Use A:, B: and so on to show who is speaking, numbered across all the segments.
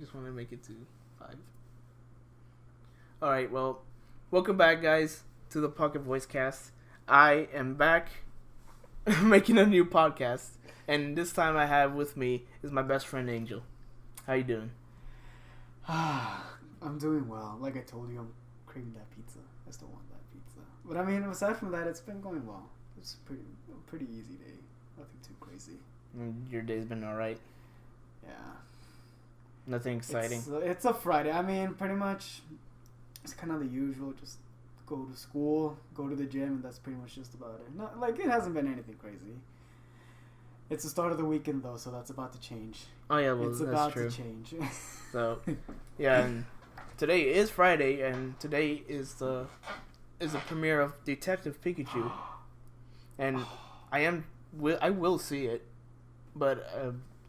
A: just want to make it to 5. All right, well, welcome back, guys, to the Pocket Voice Cast. I am back making a new podcast, and this time I have with me is my best friend Angel. How you doing?
B: I'm doing well. Like I told you, I'm craving that pizza. I still want that pizza. But I mean, aside from that, it's been going well. It's a pretty easy day. Nothing too crazy.
A: Your day's been all right.
B: Yeah.
A: Nothing exciting.
B: It's a Friday. I mean, pretty much, it's kind of the usual. Just go to school, go to the gym, and that's pretty much just about it. Not like it hasn't been anything crazy. It's the start of the weekend though, so that's about to change.
A: Oh yeah, well
B: it's
A: that's
B: about
A: true.
B: to change.
A: So, yeah, and today is Friday, and today is the premiere of Detective Pikachu, and I will see it, but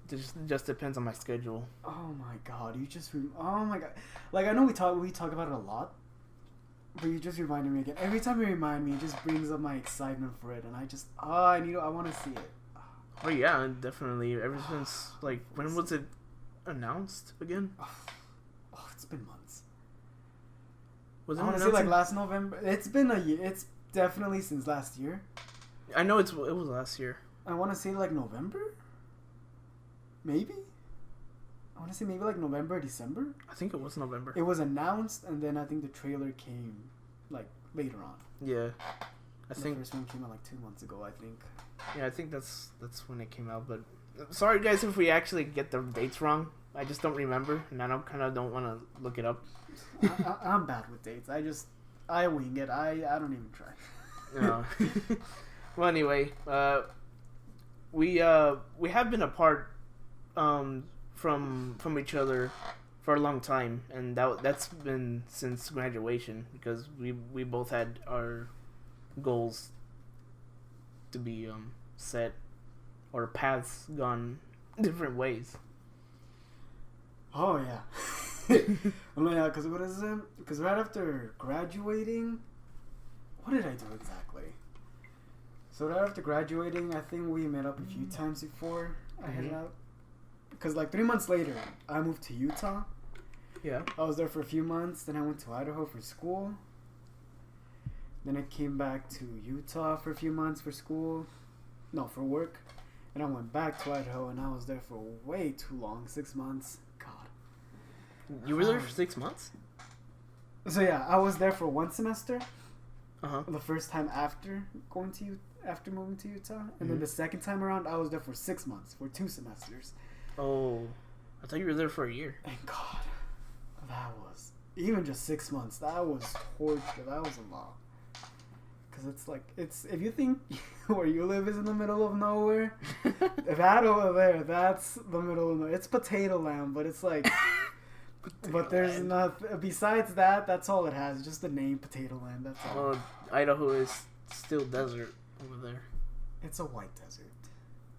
A: just depends on my schedule.
B: Oh my god, oh my god. Like I know we talk about it a lot, but you just reminded me again. Every time you remind me, it just brings up my excitement for it, and I want to see it.
A: Oh yeah, definitely. Ever since when was it announced again?
B: Oh, it's been months.
A: Was it
B: I want to say last November. It's been a year. It's definitely since last year.
A: I know it was last year.
B: I want to say November. Maybe. I want to say maybe November, December.
A: I think it was November.
B: It was announced, and then I think the trailer came later on.
A: Yeah,
B: I think the first one came out 2 months ago. I think.
A: Yeah, I think that's when it came out. But sorry, guys, if we actually get the dates wrong. I just don't remember, and I don't want to look it up.
B: I'm bad with dates. I wing it. I don't even try.
A: No. Well, anyway, we have been apart from each other for a long time, and that's been since graduation because we both had our goals to be set, or paths gone different ways.
B: Oh yeah. Yeah, because what is it? Because right after graduating, what did I do exactly? So right after graduating, I think we met up a few times before I headed out. Because 3 months later, I moved to Utah.
A: Yeah.
B: I was there for a few months. Then I went to Idaho for school. Then I came back to Utah for a few months for for work. And I went back to Idaho, and I was there for way too long, 6 months. God.
A: You were there for 6 months?
B: So yeah, I was there for 1 semester.
A: Uh-huh.
B: The first time after moving to Utah, and then the second time around, I was there for 6 months, for 2 semesters.
A: Oh, I thought you were there for a year.
B: And God, that was even just 6 months. That was torture. That was a lot. Because it's if you think where you live is in the middle of nowhere, that over there, that's the middle of nowhere. It's potato land, but it's but there's nothing besides that. That's all it has. Just the name Potato Land. That's all.
A: Well, Idaho is still desert over there.
B: It's a white desert.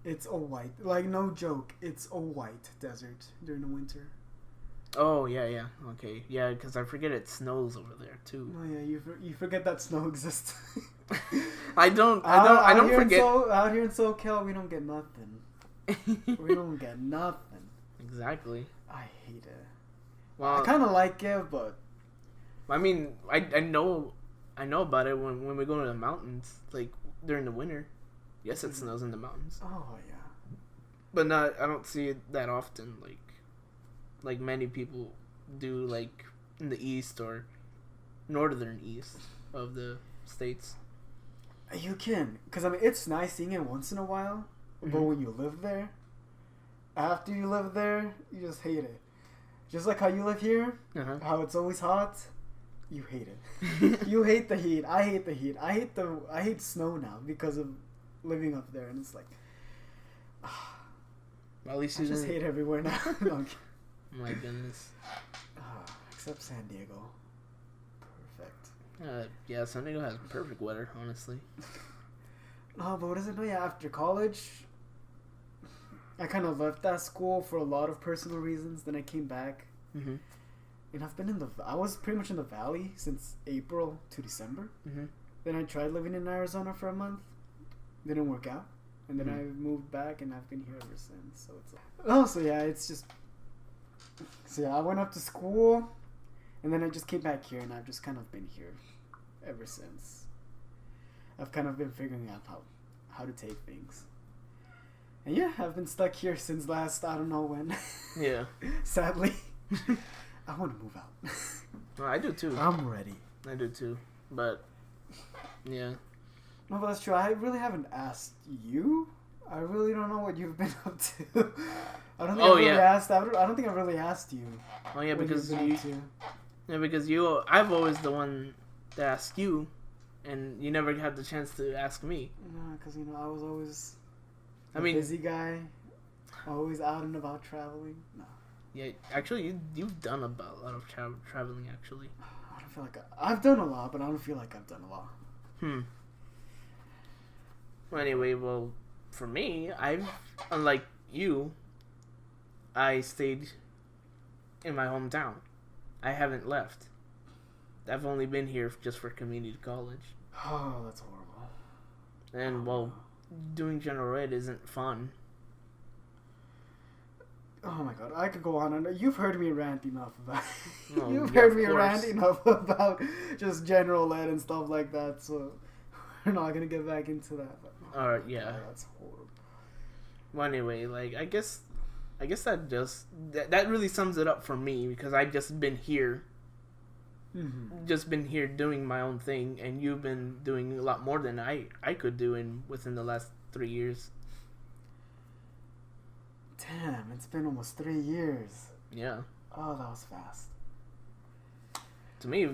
B: It's a white, no joke. It's a white desert during the winter.
A: Oh yeah, okay, yeah, because I forget it snows over there too.
B: Oh yeah, you forget that snow exists.
A: I don't forget.
B: Out here in SoCal, we don't get nothing. We don't get nothing.
A: Exactly.
B: I hate it.
A: Well,
B: I kind of like it, but
A: I mean, I know about it when we go to the mountains, during the winter. Yes, it snows in the mountains.
B: Oh yeah.
A: But I don't see it that often, like many people do, in the east or northern east of the states.
B: You can, because it's nice seeing it once in a while, but when you live there, after you live there, you just hate it. Just like how you live here, how it's always hot, you hate it. You hate the heat. I hate the heat. I hate snow now because of living up there, and it's
A: at least
B: I just hate everywhere now. No,
A: my goodness.
B: Except San Diego. Perfect.
A: Yeah, San Diego has perfect weather, honestly.
B: No, but what is it? No, yeah, after college, I kind of left that school for a lot of personal reasons. Then I came back.
A: Mm-hmm.
B: And I was pretty much in the valley since April to December.
A: Mm-hmm.
B: Then I tried living in Arizona for a month. Didn't work out. And then I moved back, and I've been here ever since. So it's so yeah, it's just So yeah, I went up to school, and then I just came back here, and I've just kind of been here ever since. I've kind of been figuring out how to take things. And yeah, I've been stuck here since last, I don't know when.
A: Yeah.
B: Sadly. I want to move out.
A: Well, I do too.
B: I'm ready.
A: I do too. But, yeah.
B: No, but that's true. I really haven't asked you. I really don't know what you've been up to. I don't think I've really asked. I don't think I've really asked you.
A: Oh yeah, because
B: what you've been up to.
A: Yeah, because I've always the one that asked you, and you never had the chance to ask me.
B: No, because I was always a busy guy, always out and about traveling. No.
A: Yeah, actually, you've done a lot of traveling. Actually,
B: I don't feel like I've done a lot, but I don't feel like I've done a lot.
A: Well, anyway, for me, unlike you, I stayed in my hometown. I haven't left. I've only been here just for community college.
B: Oh, that's horrible.
A: And, doing general ed isn't fun.
B: Oh my god, I could go on and you've heard me rant enough about
A: Oh,
B: heard me rant enough about just general ed and stuff like that, so we're not gonna get back into that.
A: Alright, yeah.
B: God, that's horrible.
A: Well, anyway, I guess that really sums it up for me, because I've just been here.
B: Mm-hmm.
A: Just been here doing my own thing, and you've been doing a lot more than I could do within the last 3 years.
B: Damn, it's been almost 3 years.
A: Yeah.
B: Oh, that was fast.
A: To me,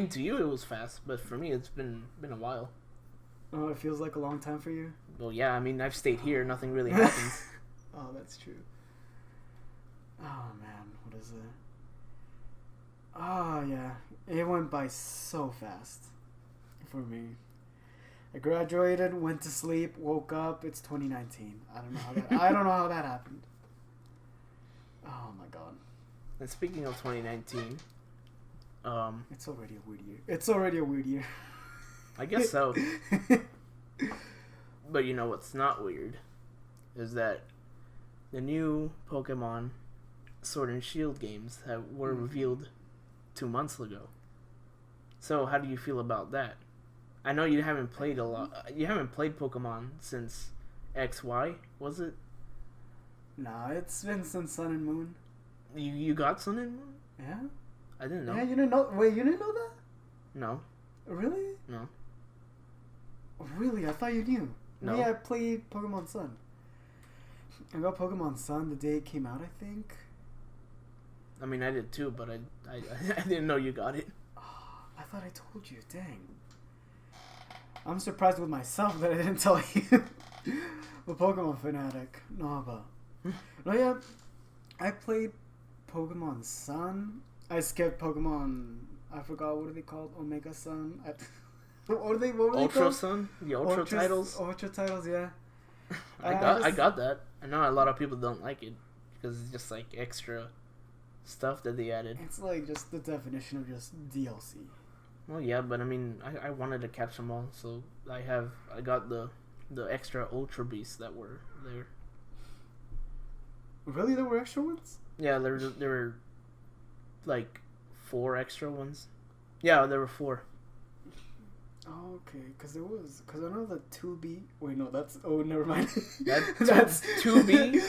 A: to you it was fast, but for me it's been a while.
B: Oh, it feels like a long time for you?
A: Well, yeah, I've stayed here, nothing really happens.
B: Oh, that's true. Oh, man, what is it? Oh, yeah. It went by so fast for me. I graduated, went to sleep, woke up. It's 2019. I don't know how that happened. Oh my god.
A: And speaking of 2019,
B: it's already a weird year.
A: I guess so. But you know what's not weird is that the new Pokemon Sword and Shield games were revealed 2 months ago. So how do you feel about that? I know you haven't played a lot. You haven't played Pokemon since XY, was it?
B: Nah, it's been since Sun and Moon.
A: You got Sun and Moon?
B: Yeah.
A: I didn't know.
B: Yeah, you didn't know. Wait, you didn't know that?
A: No.
B: Really?
A: No.
B: Really? I thought you knew.
A: No.
B: Yeah, I played Pokemon Sun. I got Pokemon Sun the day it came out, I think.
A: I did too, but I didn't know you got it.
B: Oh, I thought I told you. Dang. I'm surprised with myself that I didn't tell you. A Pokemon fanatic. No, but... No, yeah. I played Pokemon Sun. I skipped Pokemon... I forgot, what are they called? Omega Sun? What were they
A: Ultra
B: called?
A: Sun? The Ultra titles?
B: Ultra titles, yeah.
A: I got that. I know a lot of people don't like it because it's just like extra stuff that they added.
B: It's like just the definition of just DLC.
A: Well, yeah, but I wanted to catch them all, so I got the extra Ultra Beasts that were there.
B: Really, there were extra ones?
A: Yeah, there were like 4 extra ones. Yeah, there were 4.
B: Oh, okay, because I know the 2B. Wait, no, that's. Oh, never mind.
A: That's 2B.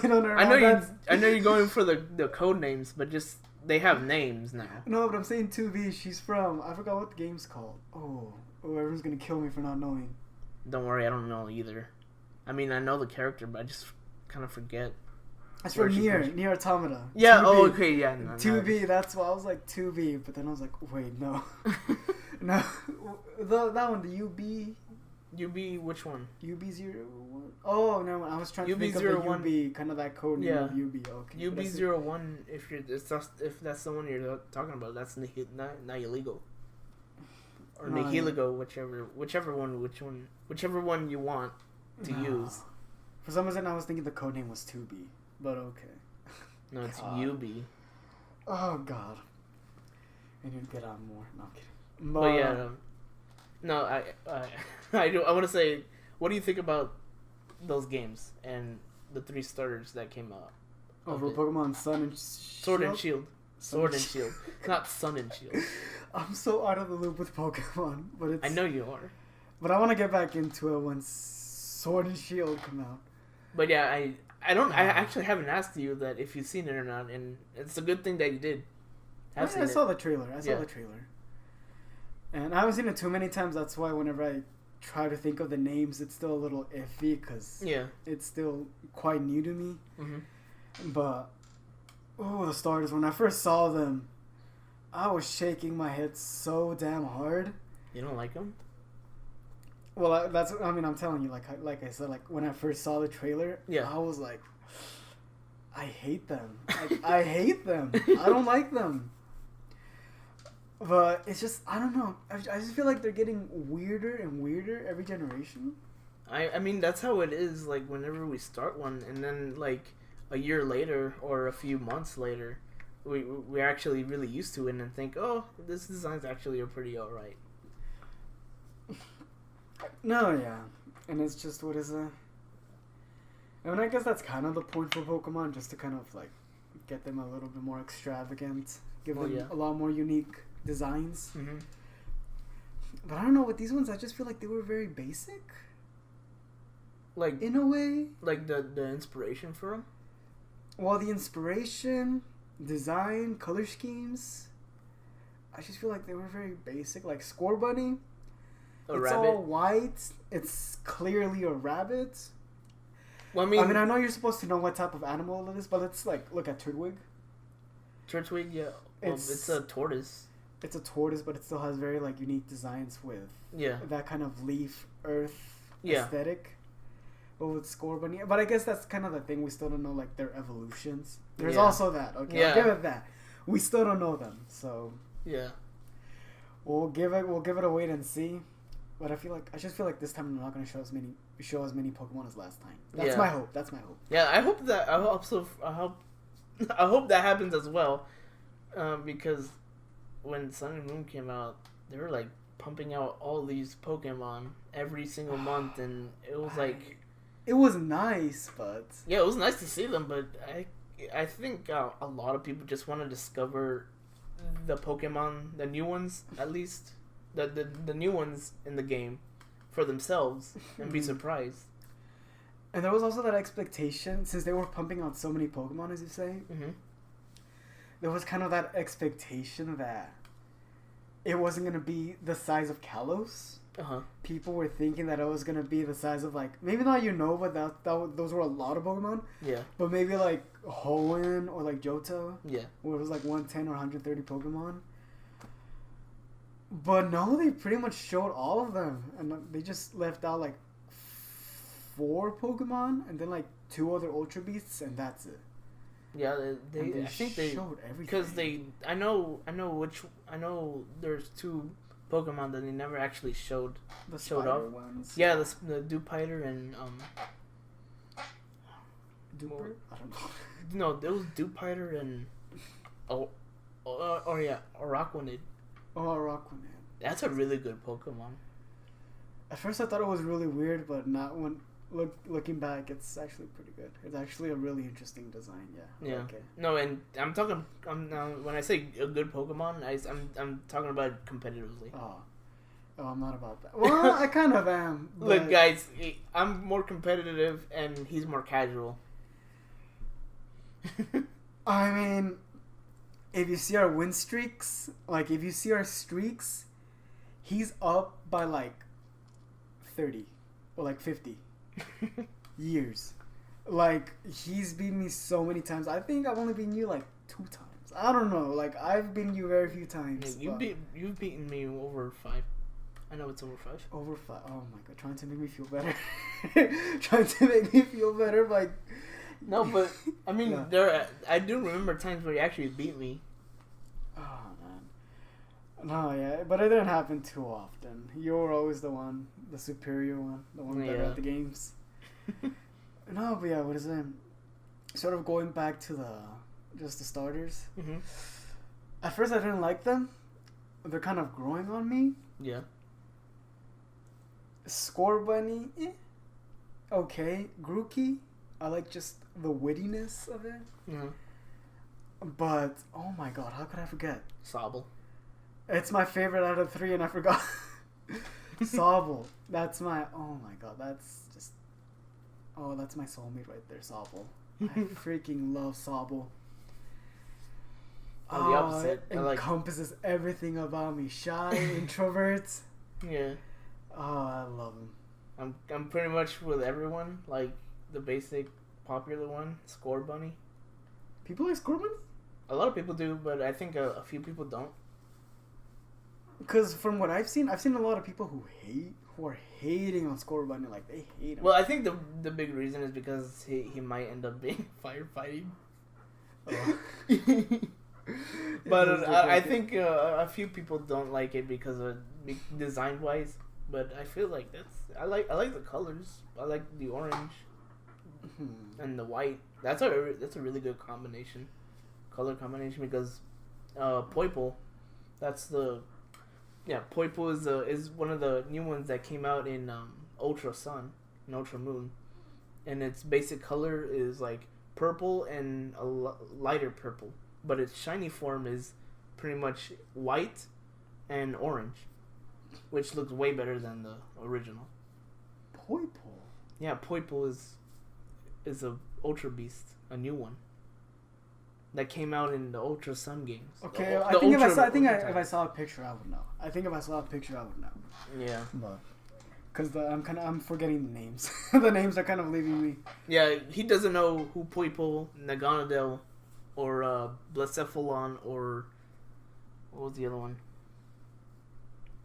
B: No, never mind.
A: I know you're going for the code names, but just they have names now.
B: No, but I'm saying 2B. She's from. I forgot what the game's called. Oh, everyone's gonna kill me for not knowing.
A: Don't worry, I don't know either. I know the character, but I just kind of forget.
B: That's from Nier Automata.
A: Yeah.
B: 2B.
A: Oh, okay. Yeah. No,
B: 2B. That's why I was like 2B, but then I was like, wait, no. No, that one, the
A: UB, which one?
B: UB01. Oh no, I was trying to think of the UB, kind of that code name of UB. Okay.
A: UB01. If that's the one you're talking about, that's Nihilego. Or Nihilego, whichever one you want to use.
B: For some reason, I was thinking the code name was 2B, but okay.
A: No, it's UB.
B: Oh god. I need to get on more. No, I'm kidding.
A: But yeah, no, I want to say, what do you think about those games and the 3 starters that came out
B: Over
A: it.
B: Pokemon Sun and
A: Sword and Shield. Sword and Shield. Not Sun and Shield.
B: I'm so out of the loop with Pokemon, but it's.
A: I know you are.
B: But I want to get back into it when Sword and Shield come out.
A: But yeah, I actually haven't asked you that if you've seen it or not, and it's a good thing that you did.
B: I saw the trailer. I saw the trailer. And I haven't seen it too many times. That's why whenever I try to think of the names, it's still a little iffy because it's still quite new to me.
A: Mm-hmm.
B: But the starters, when I first saw them, I was shaking my head so damn hard.
A: You don't like them?
B: Well, I'm telling you, like I said, like when I first saw the trailer, I was like, I hate them. Like, I hate them. I don't like them. But it's just, I don't know. I just feel like they're getting weirder and weirder every generation.
A: I mean, that's how it is, like, whenever we start one, and then, like, a year later or a few months later, we're actually really used to it and think, oh, this design's actually pretty alright.
B: No, yeah. And it's just, what is it? I mean, I guess that's kind of the point for Pokemon, just to kind of, like, get them a little bit more extravagant, give them a lot more unique designs.
A: Mm-hmm.
B: But I don't know, with these ones, I just feel like they were very basic.
A: Like,
B: in a way.
A: Like the inspiration for them?
B: Well, the inspiration, design, color schemes, I just feel like they were very basic. Like Scorbunny, it's all white. It's clearly a rabbit.
A: Well,
B: I mean, I know you're supposed to know what type of animal it is, but let's, like, look at Turtwig.
A: Turtwig, yeah. Well, it's a tortoise.
B: It's a tortoise, but it still has very, like, unique designs with that kind of leaf, earth aesthetic. But with Scorbunny, but I guess that's kind of the thing. We still don't know, like, their evolutions. There's also that. Okay, I'll give it that. We still don't know them, so we'll give it a wait and see. But I just feel like this time they're not going to show as many Pokemon as last time. That's my hope.
A: Yeah, I hope that happens as well, because when Sun and Moon came out, they were like pumping out all these Pokemon every single month, and it was like.
B: It was nice, but...
A: Yeah, it was nice to see them, but I think a lot of people just want to discover the Pokemon, the new ones, at least. The new ones in the game for themselves and be surprised.
B: And there was also that expectation, since they were pumping out so many Pokemon, as you say, there was kind of that expectation that it wasn't going to be the size of Kalos. People were thinking that it was gonna be the size of, like, maybe not but those were a lot of Pokemon. Yeah. But maybe like Hoenn or like Johto. Yeah. Where it was like 110 or 130 Pokemon. But no, they pretty much showed all of them, and they just left out like 4 Pokemon and then like 2 other Ultra Beasts, and that's it.
A: Yeah, I think they
B: showed everything
A: because I know there's 2 Pokemon that they never actually showed off.
B: Ones.
A: Yeah, the Dewpider and
B: Duper? I don't
A: know. No, it was Dewpider and Araquanid.
B: Oh, Araquanid.
A: That's a really good Pokemon.
B: At first, I thought it was really weird, but not when looking back, it's actually pretty good. It's actually a really interesting design. Yeah.
A: Yeah. Okay. No, and I'm talking. When I say a good Pokemon, I'm talking about it competitively.
B: Oh, I'm not about that. Well, I kind of am.
A: But... Look, guys, I'm more competitive, and he's more casual.
B: I mean, if you see our win streaks, like if you see our streaks, he's up by like 30 or like 50 years. Like, he's beaten me so many times. I think I've only beaten you like 2 times. I don't know. Like, I've beaten you very few times.
A: Yeah, you've beaten me over 5. I know it's over 5.
B: Over 5. Oh my god, trying to make me feel better. Trying to make me feel better, like.
A: No, but I mean, I do remember times where you actually beat me.
B: Oh man. No, yeah, but it didn't happen too often. You were always the superior one, the one better at the games. No, but yeah, what is it? Sort of going back to the starters. Mm-hmm. At first, I didn't like them. They're kind of growing on me. Yeah. Scorbunny, okay. Grookey, I like just the wittiness of it.
A: Mm-hmm.
B: But oh my god, how could I forget?
A: Sobble.
B: It's my favorite out of 3, and I forgot. Sobble. That's my. Oh my god, that's just. Oh, that's my soulmate right there, Sobble. I freaking love Sobble.
A: I'm the opposite.
B: It encompasses everything about me. Shy, introvert.
A: Yeah.
B: Oh, I love him.
A: I'm pretty much with everyone. Like the basic popular one, Score Bunny.
B: People like Score Bunny?
A: A lot of people do, but I think a few people don't.
B: Because from what I've seen a lot of people who are hating on Score Bunny. Like, they hate him.
A: Well, I think the big reason is because he might end up being firefighting.
B: Oh.
A: But I think a few people don't like it because of design wise. But I feel like I like the colors. I like the orange and the white. That's a really good color combination because Poiple, Poiple is one of the new ones that came out in Ultra Sun and Ultra Moon, and its basic color is like purple and a lighter purple, but its shiny form is pretty much white and orange, which looks way better than the original.
B: Poiple?
A: Yeah, Poiple is a Ultra Beast, a new one that came out in the Ultra Sun games.
B: Okay, I think if I saw a picture, I would know.
A: Yeah,
B: but because I'm forgetting the names. The names are kind of leaving me.
A: Yeah, he doesn't know who Poiple, Naganadel, or Blacephalon, or what was the other one?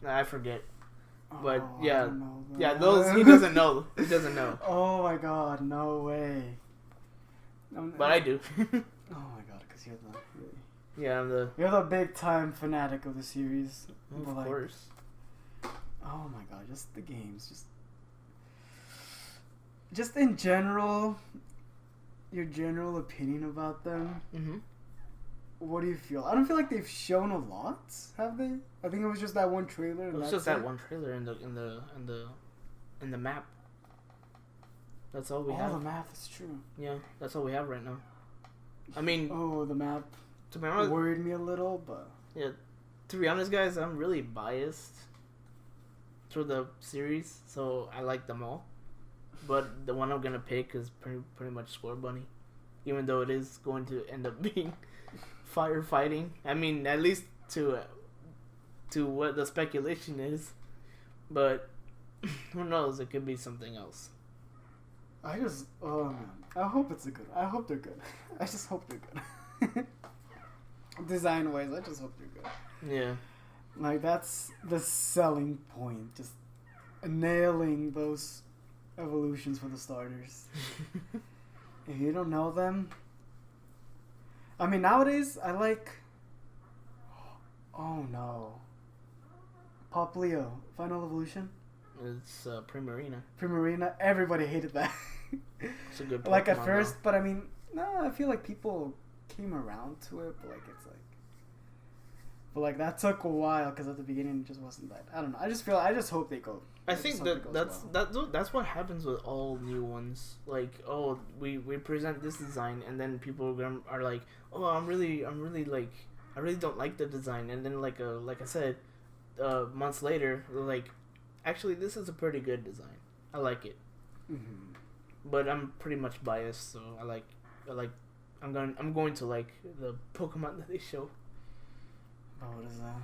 A: I forget. But those he doesn't know. He doesn't know.
B: Oh my god, no way.
A: But I do.
B: Oh my god, because
A: you're
B: the big time fanatic of the series.
A: Of course.
B: Oh my god, just the games, just in general, your general opinion about them.
A: Mm-hmm.
B: What do you feel? I don't feel like they've shown a lot, have they? I think it was just that one trailer.
A: It was just that one trailer in the map. That's all we have.
B: Oh, the map is true.
A: Yeah, that's all we have right now. I mean,
B: the map.
A: To be honest,
B: worried me a little, but
A: yeah. To be honest, guys, I'm really biased through the series, so I like them all. But the one I'm gonna pick is pretty much Score Bunny, even though it is going to end up being firefighting. I mean, at least to what the speculation is, but who knows? It could be something else.
B: I hope it's a good one. I hope they're good. I just hope they're good. Design wise, I just hope they're good.
A: Yeah.
B: Like, that's the selling point. Just nailing those evolutions for the starters. If you don't know them, I mean, nowadays I like. Oh no. Poplio, Final Evolution.
A: It's Primarina.
B: Primarina. Everybody hated that.
A: It's a good Pokemon,
B: like at first, but I mean, no, I feel like people came around to it, but like that took a while because at the beginning it just wasn't that. I don't know. I just hope they go.
A: I think that's what happens with all new ones. Like, oh, we present this design, and then people are like, oh, I really don't like the design, and then like I said, months later, they're like, actually, this is a pretty good design. I like it.
B: Mm-hmm.
A: But I'm pretty much biased, so I'm going to like the Pokemon that they show.
B: Oh, what is that?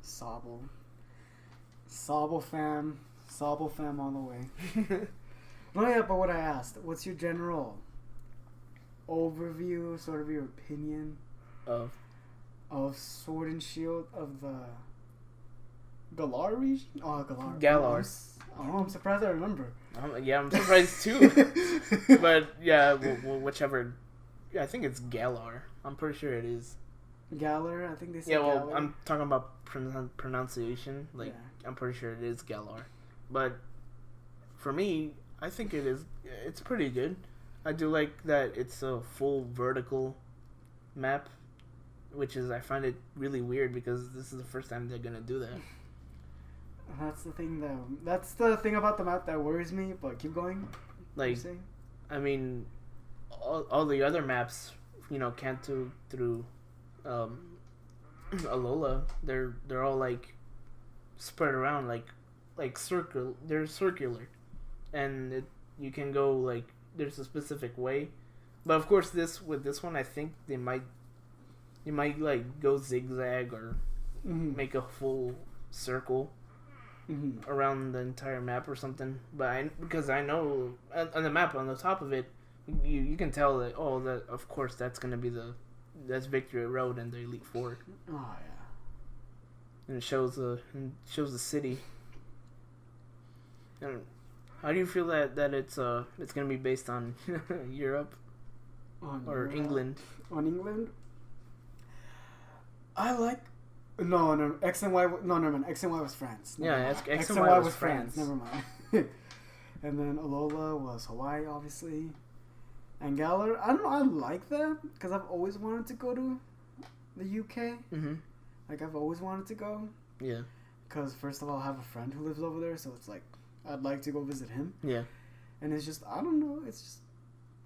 B: Sobble. Sobble fam all the way. No, yeah, but what I asked, what's your general overview, sort of your opinion
A: of
B: Sword and Shield, of the Galar region? Oh,
A: Galar.
B: Oh, I'm surprised I remember.
A: I'm surprised too. But yeah, whichever. I think it's Galar. I'm pretty sure it is.
B: Galar, I think they say.
A: Yeah, well,
B: Galar.
A: I'm talking about pronunciation. Like, yeah. I'm pretty sure it is Galar. But for me, I think it is. It's pretty good. I do like that it's a full vertical map, which is, I find it really weird because this is the first time they're gonna do that.
B: That's the thing about the map that worries me. But keep going.
A: Like, I mean, all the other maps, Kanto through um, Alola, they're all like spread around like circle. They're circular, and you can go like there's a specific way. But of course, with this one, I think you might like go zigzag or make a full circle around the entire map or something. But because I know on the map on the top of it, you can tell that that of course that's gonna be that's Victory Road and the Elite Four.
B: Oh yeah.
A: And it shows the city. And how do you feel that it's gonna be based on Europe or
B: Europe?
A: England?
B: On England. I like. No, X and Y. No, never mind. X and Y was France. Never mind.
A: X and Y was France.
B: Never mind. And then Alola was Hawaii, obviously. And Galar, I don't know. I like that because I've always wanted to go to the UK.
A: Mm-hmm.
B: Like I've always wanted to go.
A: Yeah.
B: Because first of all, I have a friend who lives over there, so it's like I'd like to go visit him.
A: Yeah.
B: And it's just I don't know. It's just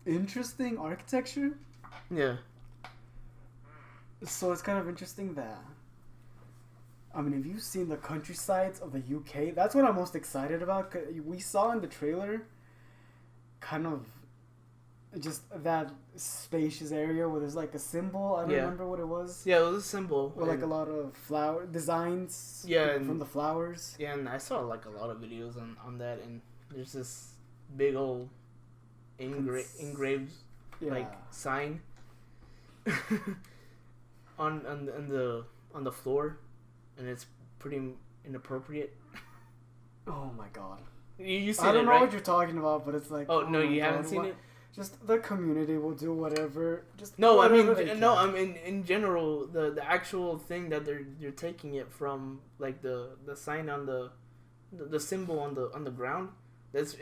B: interesting architecture.
A: Yeah.
B: So it's kind of interesting that. I mean, if you've seen the countrysides of the UK, that's what I'm most excited about. 'Cause we saw in the trailer, kind of, just that spacious area where there's like a symbol. I don't remember what it was.
A: Yeah, it was a symbol.
B: With like a lot of flower designs.
A: Yeah,
B: from the flowers.
A: Yeah, and I saw like a lot of videos on that, and there's this big old engraved like sign on the floor, and it's pretty inappropriate.
B: Oh my god!
A: You seen
B: I don't
A: it,
B: know
A: right?
B: what you're talking about, but it's like
A: no, you haven't
B: God,
A: seen it.
B: Just the community will do whatever. Just
A: no, I
B: whatever
A: mean
B: they
A: no,
B: can.
A: I mean in general the actual thing that they're taking it from, like the sign on the symbol on the ground. It's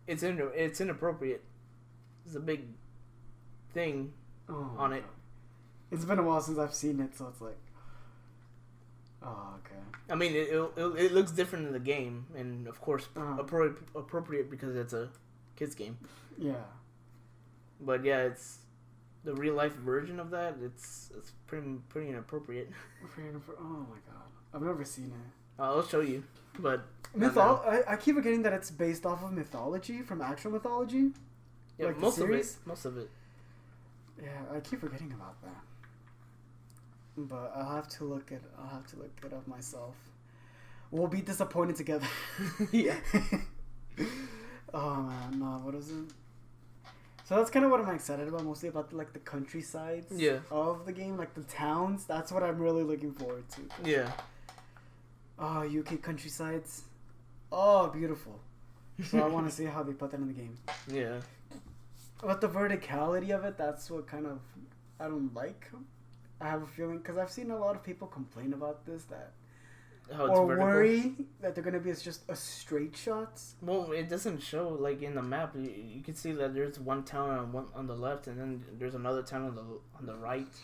A: inappropriate. It's a big thing on it.
B: It's been a while since I've seen it, so it's like, oh okay.
A: I mean, it looks different in the game, and of course appropriate because it's a kids game.
B: Yeah.
A: But yeah, it's the real life version of that. It's pretty inappropriate.
B: Oh my god, I've never seen it.
A: I'll show you, but
B: I keep forgetting that it's based off of mythology, from actual mythology.
A: Yeah,
B: like
A: most of it.
B: Yeah, I keep forgetting about that. But I'll have to look it up myself. We'll be disappointed together.
A: Yeah.
B: Oh man, no, what is it? So that's kind of what I'm excited about, mostly about like the countrysides of the game, like the towns. That's what I'm really looking forward to.
A: Yeah.
B: Oh, UK countrysides. Oh, beautiful. So I want to see how they put that in the game.
A: Yeah.
B: But the verticality of it, that's what kind of I don't like. I have a feeling, because I've seen a lot of people complain about this, or worry that they're going to be just a straight shots.
A: Well, it doesn't show, like, in the map. You can see that there's one town on the left, and then there's another town on the right,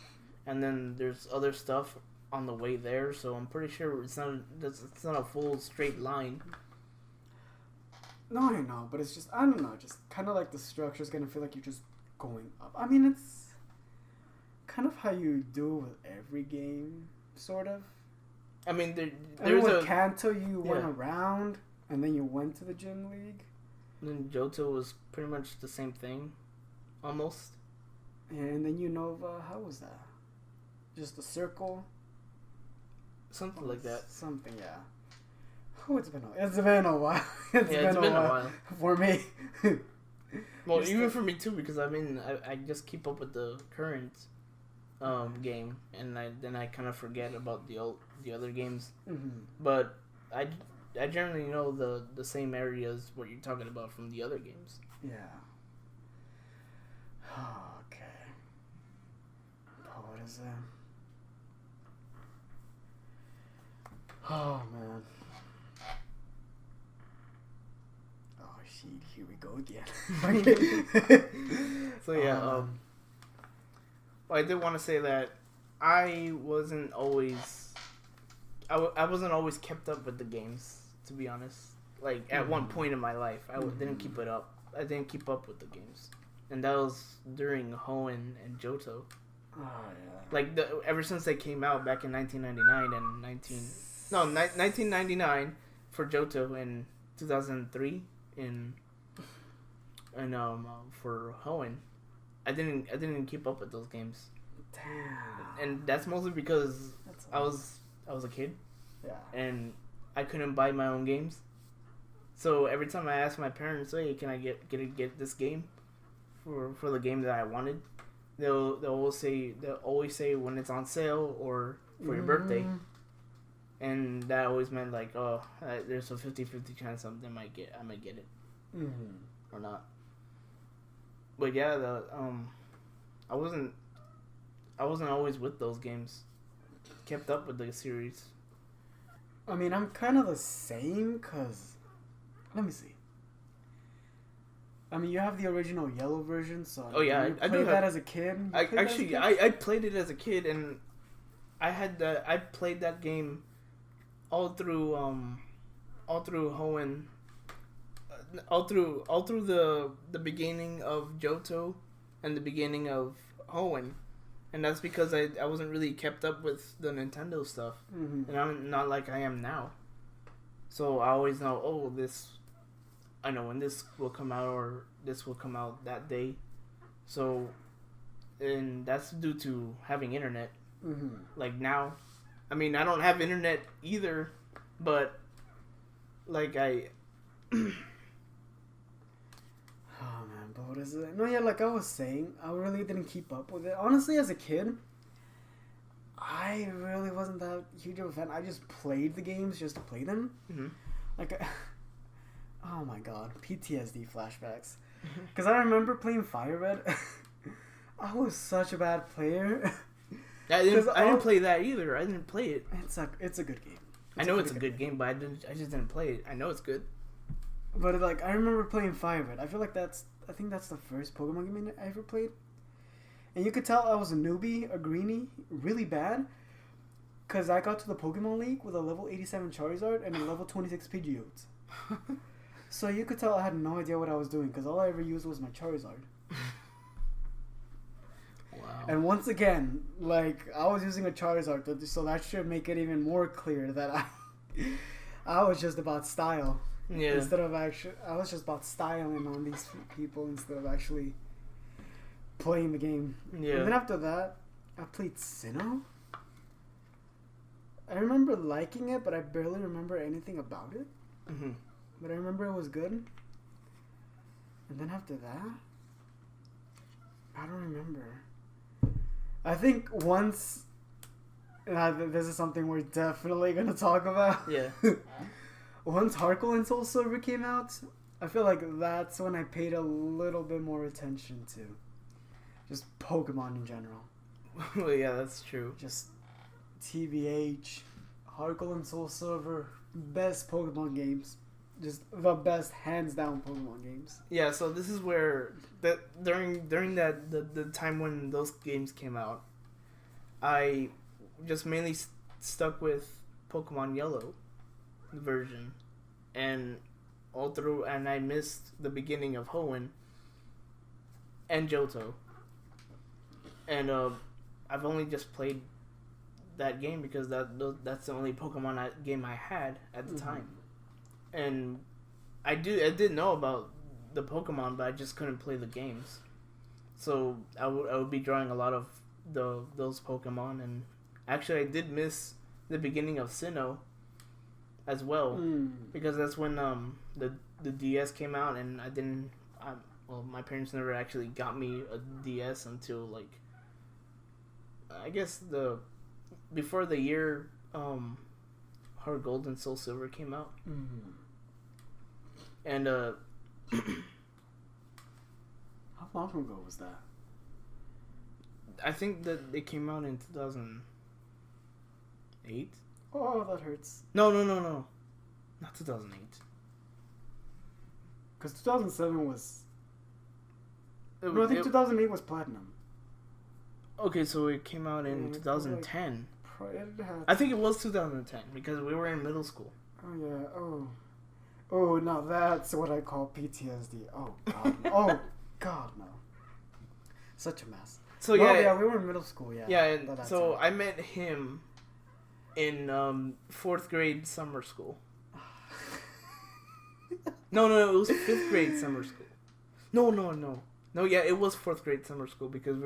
A: and then there's other stuff on the way there, so I'm pretty sure it's not a full straight line.
B: No, I know, but it's just, I don't know, just kind of like the structure's going to feel like you're just going up. I mean, it's kind of how you do with every game, sort of.
A: I mean,
B: there's with Kanto, you went around, and then you went to the gym league.
A: And then Johto was pretty much the same thing, almost.
B: And then Unova, how was that? Just a circle?
A: Something like that.
B: Something, yeah. Oh, it's been a while. It's been a while. For me.
A: Well, even for me too, because I mean, I just keep up with the current game, and then I kind of forget about the other games.
B: Mm-hmm.
A: But I generally know the same areas what you're talking about from the other games.
B: Yeah. Okay. Oh, what is that? Oh man. Oh shit! Here we go again.
A: So yeah. Well, I did want to say that I wasn't always kept up with the games, to be honest. Like at one point in my life, I didn't keep it up. I didn't keep up with the games, and that was during Hoenn and Johto.
B: Oh yeah.
A: Like ever since they came out back in 1999 and 1999 for Johto and 2003 in for Hoenn. I didn't keep up with those games.
B: Damn.
A: And that's mostly because I was a kid.
B: Yeah.
A: And I couldn't buy my own games. So every time I asked my parents, "Hey, can I get this game for the game that I wanted?" They'll always say when it's on sale or for your birthday. And that always meant like, oh, there's a 50-50 chance I might get it or not. But yeah, I wasn't always with those games. Kept up with the series.
B: I mean, I'm kind of the same, cause let me see. I mean, you have the original yellow version, so
A: oh yeah,
B: I played that as a kid.
A: I played it as a kid, and I played that game all through Hoenn, all through the beginning of Johto and the beginning of Hoenn. And that's because I wasn't really kept up with the Nintendo stuff.
B: Mm-hmm.
A: And I'm not like I am now. So I always know, I know when this will come out or this will come out that day. So, and that's due to having internet.
B: Mm-hmm.
A: Like now, I mean, I don't have internet either, but like
B: Oh man, but what is it? No, yeah, like I was saying, I really didn't keep up with it. Honestly, as a kid, I really wasn't that huge of a fan. I just played the games just to play them.
A: Mm-hmm.
B: Like, oh my god, PTSD flashbacks. Because I remember playing Fire Red. I was such a bad player.
A: I didn't play that either. I didn't play it.
B: It's a good game.
A: I know it's a good game, but I just didn't play it. I know it's good.
B: But like I remember playing Fire Red. I think that's the first Pokemon game I ever played. And you could tell I was a newbie, a greenie, really bad. Because I got to the Pokemon League with a level 87 Charizard and a level 26 Pidgeot. So you could tell I had no idea what I was doing because all I ever used was my Charizard.
A: Wow.
B: And once again, like, I was using a Charizard, so that should make it even more clear that I was just about style.
A: Yeah.
B: Instead of actually, I was just about styling on these people instead of actually playing the game.
A: Yeah.
B: And then after that, I played Sinnoh. I remember liking it, but I barely remember anything about it.
A: Mm-hmm.
B: But I remember it was good. And then after that, I don't remember. I think once, this is something we're definitely going to talk about.
A: Yeah.
B: Once Harkle and Soul Silver came out, I feel like that's when I paid a little bit more attention to just Pokemon in general.
A: Well, yeah, that's true.
B: Just TBH, Harkle and Soul Silver, best Pokemon games. Just the best, hands down Pokemon games.
A: Yeah, so this is where during that the time when those games came out, I just mainly stuck with Pokemon Yellow version, and I missed the beginning of Hoenn and Johto, and I've only just played that game because that's the only Pokemon game I had at the time. And I did know about the Pokemon, but I just couldn't play the games. So I would be drawing a lot of those Pokemon, and actually I did miss the beginning of Sinnoh as well, because that's when the DS came out, and my parents never actually got me a DS until like I guess before the year Heart Gold and Soul Silver came out. And
B: how long ago was that?
A: I think that they came out in 2008.
B: Oh, that hurts.
A: No, not 2008.
B: Because 2007 was. No, I think 2008 was Platinum.
A: Okay, so it came out in 2010.
B: I
A: I think it was 2010 because we were in middle school.
B: Oh yeah. Oh, now that's what I call PTSD. Oh god. Oh god, no. Such a mess.
A: So
B: Well,
A: yeah,
B: yeah, we were in middle school. Yeah.
A: yeah, and
B: That's
A: so
B: right.
A: I met him in 4th grade summer school. No, it was 5th grade summer school. No. Yeah, it was 4th grade summer school because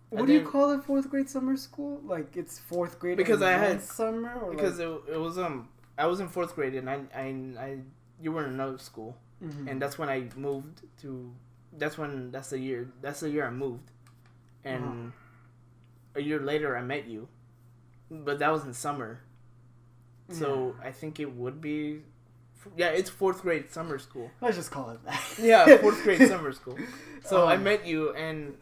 B: What do you call it? 4th grade summer school? Like it's 4th grade
A: because I had
B: summer or
A: because
B: like...
A: it was I was in 4th grade and I you were in another school and that's when I moved to that's the year I moved and a year later I met you, but that was in summer, so I think it would be. Yeah, it's 4th grade summer school.
B: Let's just call it that.
A: Yeah, 4th grade summer school. So I met you and...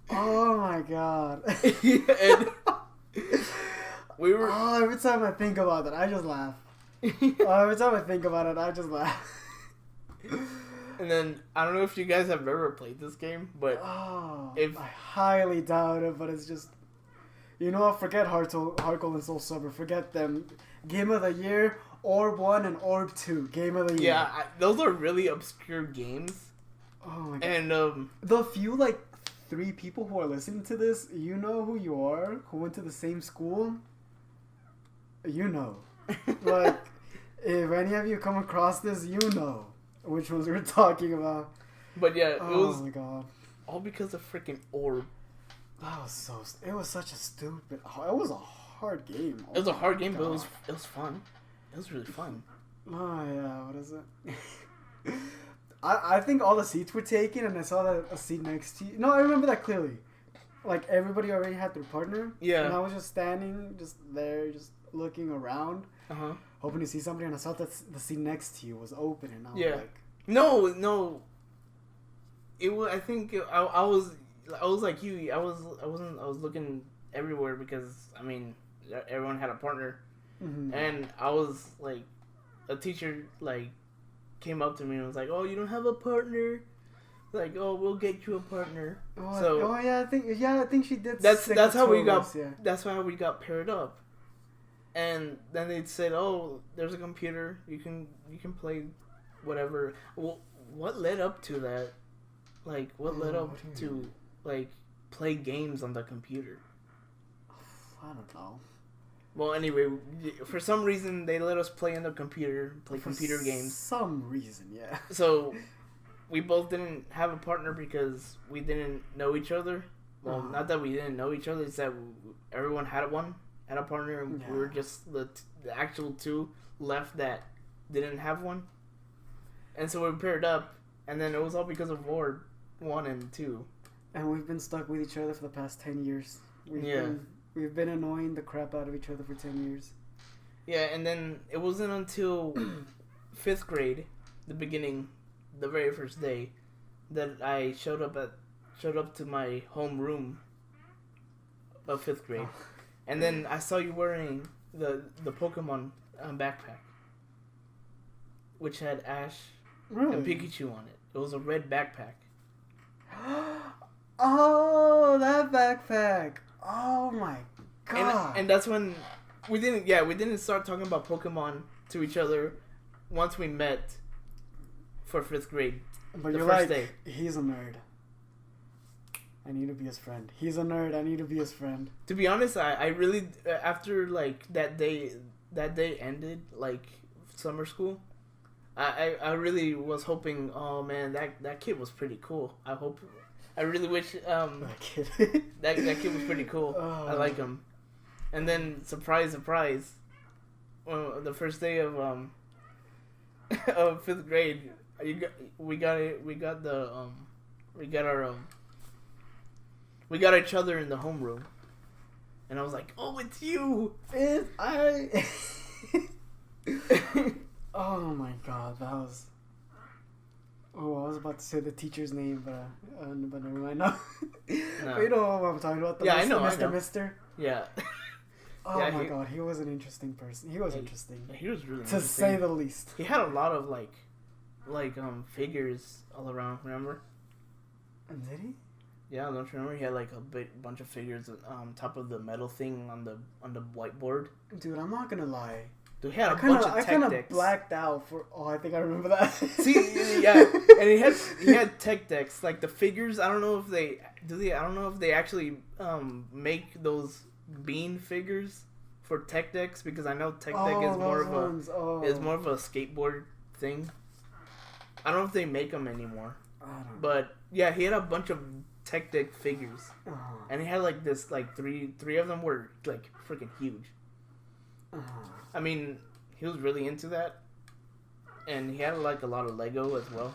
B: Oh my god.
A: and we were...
B: Oh, every time I think about that, I just laugh. Every time I think about it, I just laugh.
A: And then, I don't know if you guys have ever played this game, but...
B: I highly doubt it, but it's just... You know what? Forget Hardcore and Soul Silver. Forget them. Game of the Year... Orb 1 and Orb 2, Game of the Year.
A: Yeah, those are really obscure games.
B: Oh my god.
A: And,
B: the few, 3 people who are listening to this, you know who you are, who went to the same school. You know. If any of you come across this, you know which ones we're talking about.
A: But yeah, it was...
B: Oh my god.
A: All because of freaking Orb.
B: That was it was such a stupid... It was a hard game.
A: It was a hard game, but it was fun. It was really fun.
B: Oh, yeah. What is it? I think all the seats were taken, and I saw that a seat next to you. No, I remember that clearly. Like, everybody already had their partner.
A: Yeah.
B: And I was just standing, just there, just looking around.
A: Uh-huh.
B: Hoping to see somebody, and I saw that the seat next to you was open, and I was like...
A: No. It was, I think, I was like you. I was looking everywhere because, I mean, everyone had a partner.
B: Mm-hmm.
A: And I was like, a teacher like came up to me and was like, "Oh, you don't have a partner? Like, oh, we'll get you a partner."
B: I think she did.
A: That's how we got. Yeah. That's how we got paired up. And then they said, "Oh, there's a computer. You can play whatever." Well, what led up to that? Like, what led up to like play games on the computer?
B: I don't know.
A: Well, anyway, for some reason, they let us play on the computer, computer games.
B: Some reason, yeah.
A: So, we both didn't have a partner because we didn't know each other. Well, not that we didn't know each other, it's that everyone had a partner, and we were just the actual 2 left that didn't have one. And so we paired up, and then it was all because of Orb 1 and 2.
B: And we've been stuck with each other for the past 10 years. We've been annoying the crap out of each other for 10 years.
A: Yeah, and then it wasn't until 5th grade, the very first day, that I showed up to my home room of 5th grade. And then I saw you wearing the Pokemon backpack, which had Ash and Pikachu on it. It was a red backpack.
B: Oh, that backpack! Oh my god!
A: And that's when we didn't start talking about Pokemon to each other once we met for 5th grade.
B: But you're like, he's a nerd. I need to be his friend. He's a nerd. I need to be his friend.
A: To be honest, I really after like that day ended, like summer school. I really was hoping. Oh man, that kid was pretty cool. I really wish that kid was pretty cool. Oh. I like him. And then surprise, the first day of of 5th grade, we got each other in the homeroom, and I was like, "Oh, it's you!
B: It's I." Oh my god, that was. Oh, I was about to say the teacher's name, but never mind. No. You know what I'm talking about?
A: I know.
B: Mister.
A: Yeah.
B: Oh yeah, my god, he was an interesting person. He was interesting.
A: He was really
B: to say the least.
A: He had a lot of like figures all around. Remember?
B: And did he?
A: Yeah, don't you remember? He had like a bunch of figures on top of the metal thing on the whiteboard.
B: Dude, I'm not gonna lie.
A: Dude, he had a
B: kinda,
A: bunch of tech
B: I kind of
A: decks.
B: blacked out for. Oh, I think I remember that.
A: See, yeah, and he had tech decks like the figures. I don't know if they do. I don't know if they actually make those bean figures for tech decks because I know tech deck is more of a skateboard thing. I don't know if they make them anymore. But yeah, he had a bunch of tech deck figures, and he had like this like three of them were like freaking huge. I mean, he was really into that, and he had like a lot of Lego as well.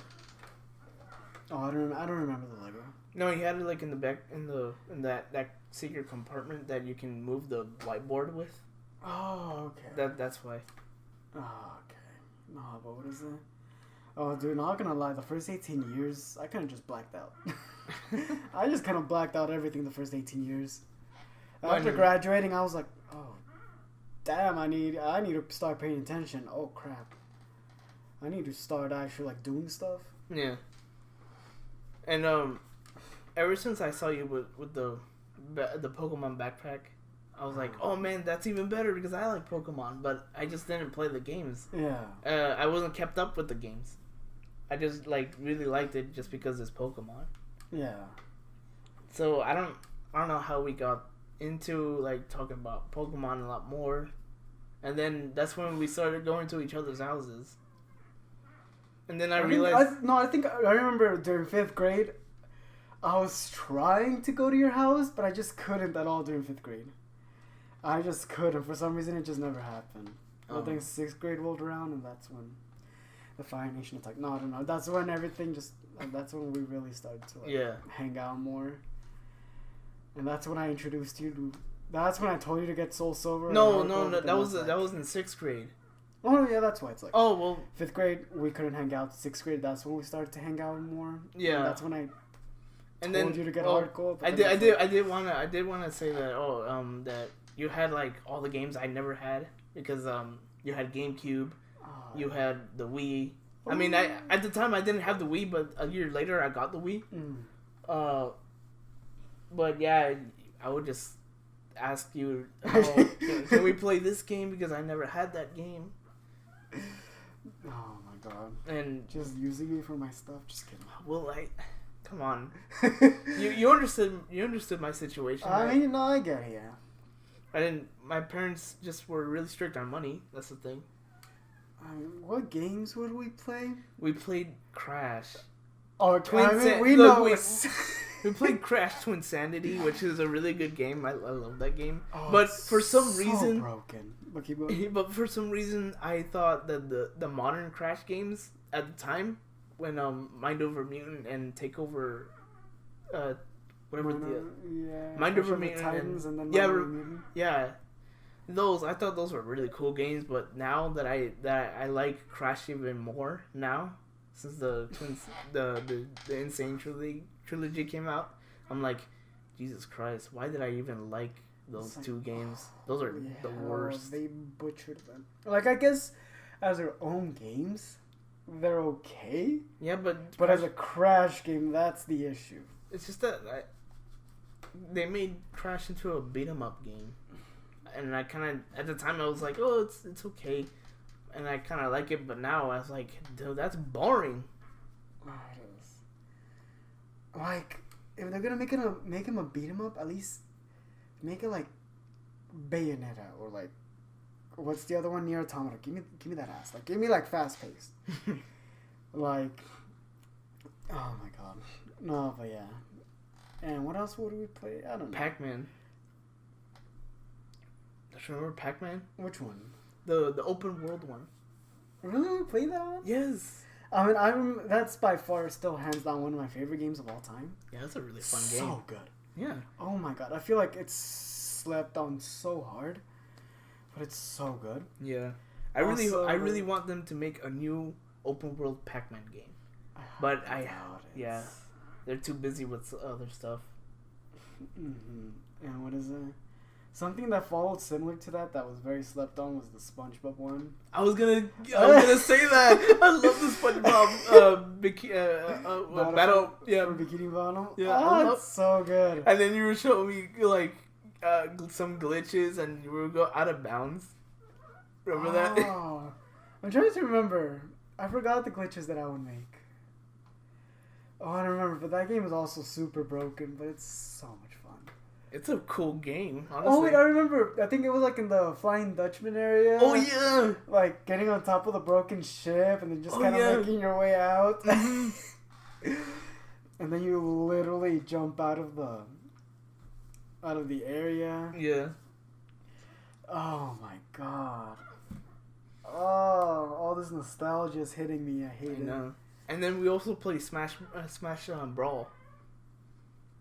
B: Oh, I don't remember the Lego.
A: No, he had it like in the back in that secret compartment that you can move the whiteboard with.
B: Oh, okay.
A: That's why.
B: Oh, okay. No, but what is it? Oh, dude, not gonna lie. The first 18 years, I kind of just blacked out. I just kind of blacked out everything the first 18 years. After graduating, I was like, oh, damn, I need to start paying attention. Oh, crap. I need to start actually, like, doing stuff.
A: Yeah. And, ever since I saw you with the Pokemon backpack, I was like, oh, man, that's even better because I like Pokemon, but I just didn't play the games.
B: Yeah.
A: I wasn't kept up with the games. I just, like, really liked it just because it's Pokemon.
B: Yeah.
A: So, I don't know how we got into, like, talking about Pokemon a lot more. And then that's when we started going to each other's houses. And then I realized...
B: I think I remember during 5th grade, I was trying to go to your house, but I just couldn't at all during 5th grade. I just couldn't. For some reason, it just never happened. I think 6th grade rolled around, and that's when the Fire Nation attacked. No, I don't know. That's when everything just... That's when we really started to hang out more. And that's when I introduced you to... That's when I told you to get Soul Silver.
A: No. That was in 6th grade.
B: Oh, yeah, that's why it's like...
A: Oh, well...
B: 5th grade, we couldn't hang out. 6th grade, that's when we started to hang out more.
A: Yeah.
B: And that's when I
A: told
B: you to get hardcore.
A: I did want to say that, that you had, like, all the games I never had. Because, you had GameCube. You had the Wii. I mean, at the time I didn't have the Wii, but a year later I got the Wii. But yeah, I would just ask you, can we play this game because I never had that game.
B: Oh my god!
A: And
B: just using me for my stuff. Just kidding.
A: Well, come on. you understood my situation.
B: I mean, no, I get it. Yeah.
A: I didn't. My parents just were really strict on money. That's the thing.
B: What games would we play?
A: We played Crash.
B: Oh, we know.
A: We played Crash Twinsanity, which is a really good game. I love that game. Oh, but for some reason,
B: broken. But
A: But for some reason, I thought that the modern Crash games at the time, when Mind Over Mutant and Takeover, Mind Over Mutant
B: Titans and then
A: those, I thought those were really cool games. But now that I like Crash even more now, since the Insane trilogy came out, I'm like, Jesus Christ, why did I even like those two games? Those are the worst.
B: They butchered them. Like, I guess as their own games, they're okay.
A: Yeah, but
B: as a Crash game, that's the issue.
A: It's just that they made Crash into a beat 'em up game, and I kind of at the time I was like, oh, it's okay, and I kind of like it. But now I was like, dude, that's boring.
B: Oh, it is. Like, if they're gonna make him a beat 'em up, at least make it like Bayonetta or like what's the other one? Nier Automata. Give me that ass. Like, give me like fast paced. Like, oh my god. No, but yeah. And what else would we play? I don't know.
A: Pac-Man. Do you remember Pac-Man?
B: Which one?
A: The open world one.
B: Really? We played that one?
A: Yes.
B: I mean, that's by far still hands down one of my favorite games of all time.
A: Yeah, that's a really fun game.
B: So good.
A: Yeah.
B: Oh my god, I feel like it's slept on so hard, but it's so good.
A: Yeah. I really want them to make a new open world Pac-Man game, but yeah, they're too busy with other stuff.
B: Mm-hmm. And what is it? Something that followed similar to that was very slept on was the SpongeBob one.
A: I was gonna say that. I love the SpongeBob battle. Yeah,
B: for Bikini Bottom.
A: Yeah,
B: it's so good.
A: And then you were showing me like some glitches, and you would go out of bounds. Remember that?
B: Oh, I'm trying to remember. I forgot the glitches that I would make. Oh, I don't remember, but that game is also super broken, but it's so much fun.
A: It's a cool game, honestly.
B: Oh, wait, I remember. I think it was like in the Flying Dutchman area.
A: Oh, yeah!
B: Like getting on top of the broken ship and then just kind of
A: yeah.
B: making your way out.
A: Mhm.
B: And then you literally jump out of the area.
A: Yeah.
B: Oh my god. Oh, all this nostalgia is hitting me. I hate
A: I
B: it.
A: know. And then we also play Smash Brawl.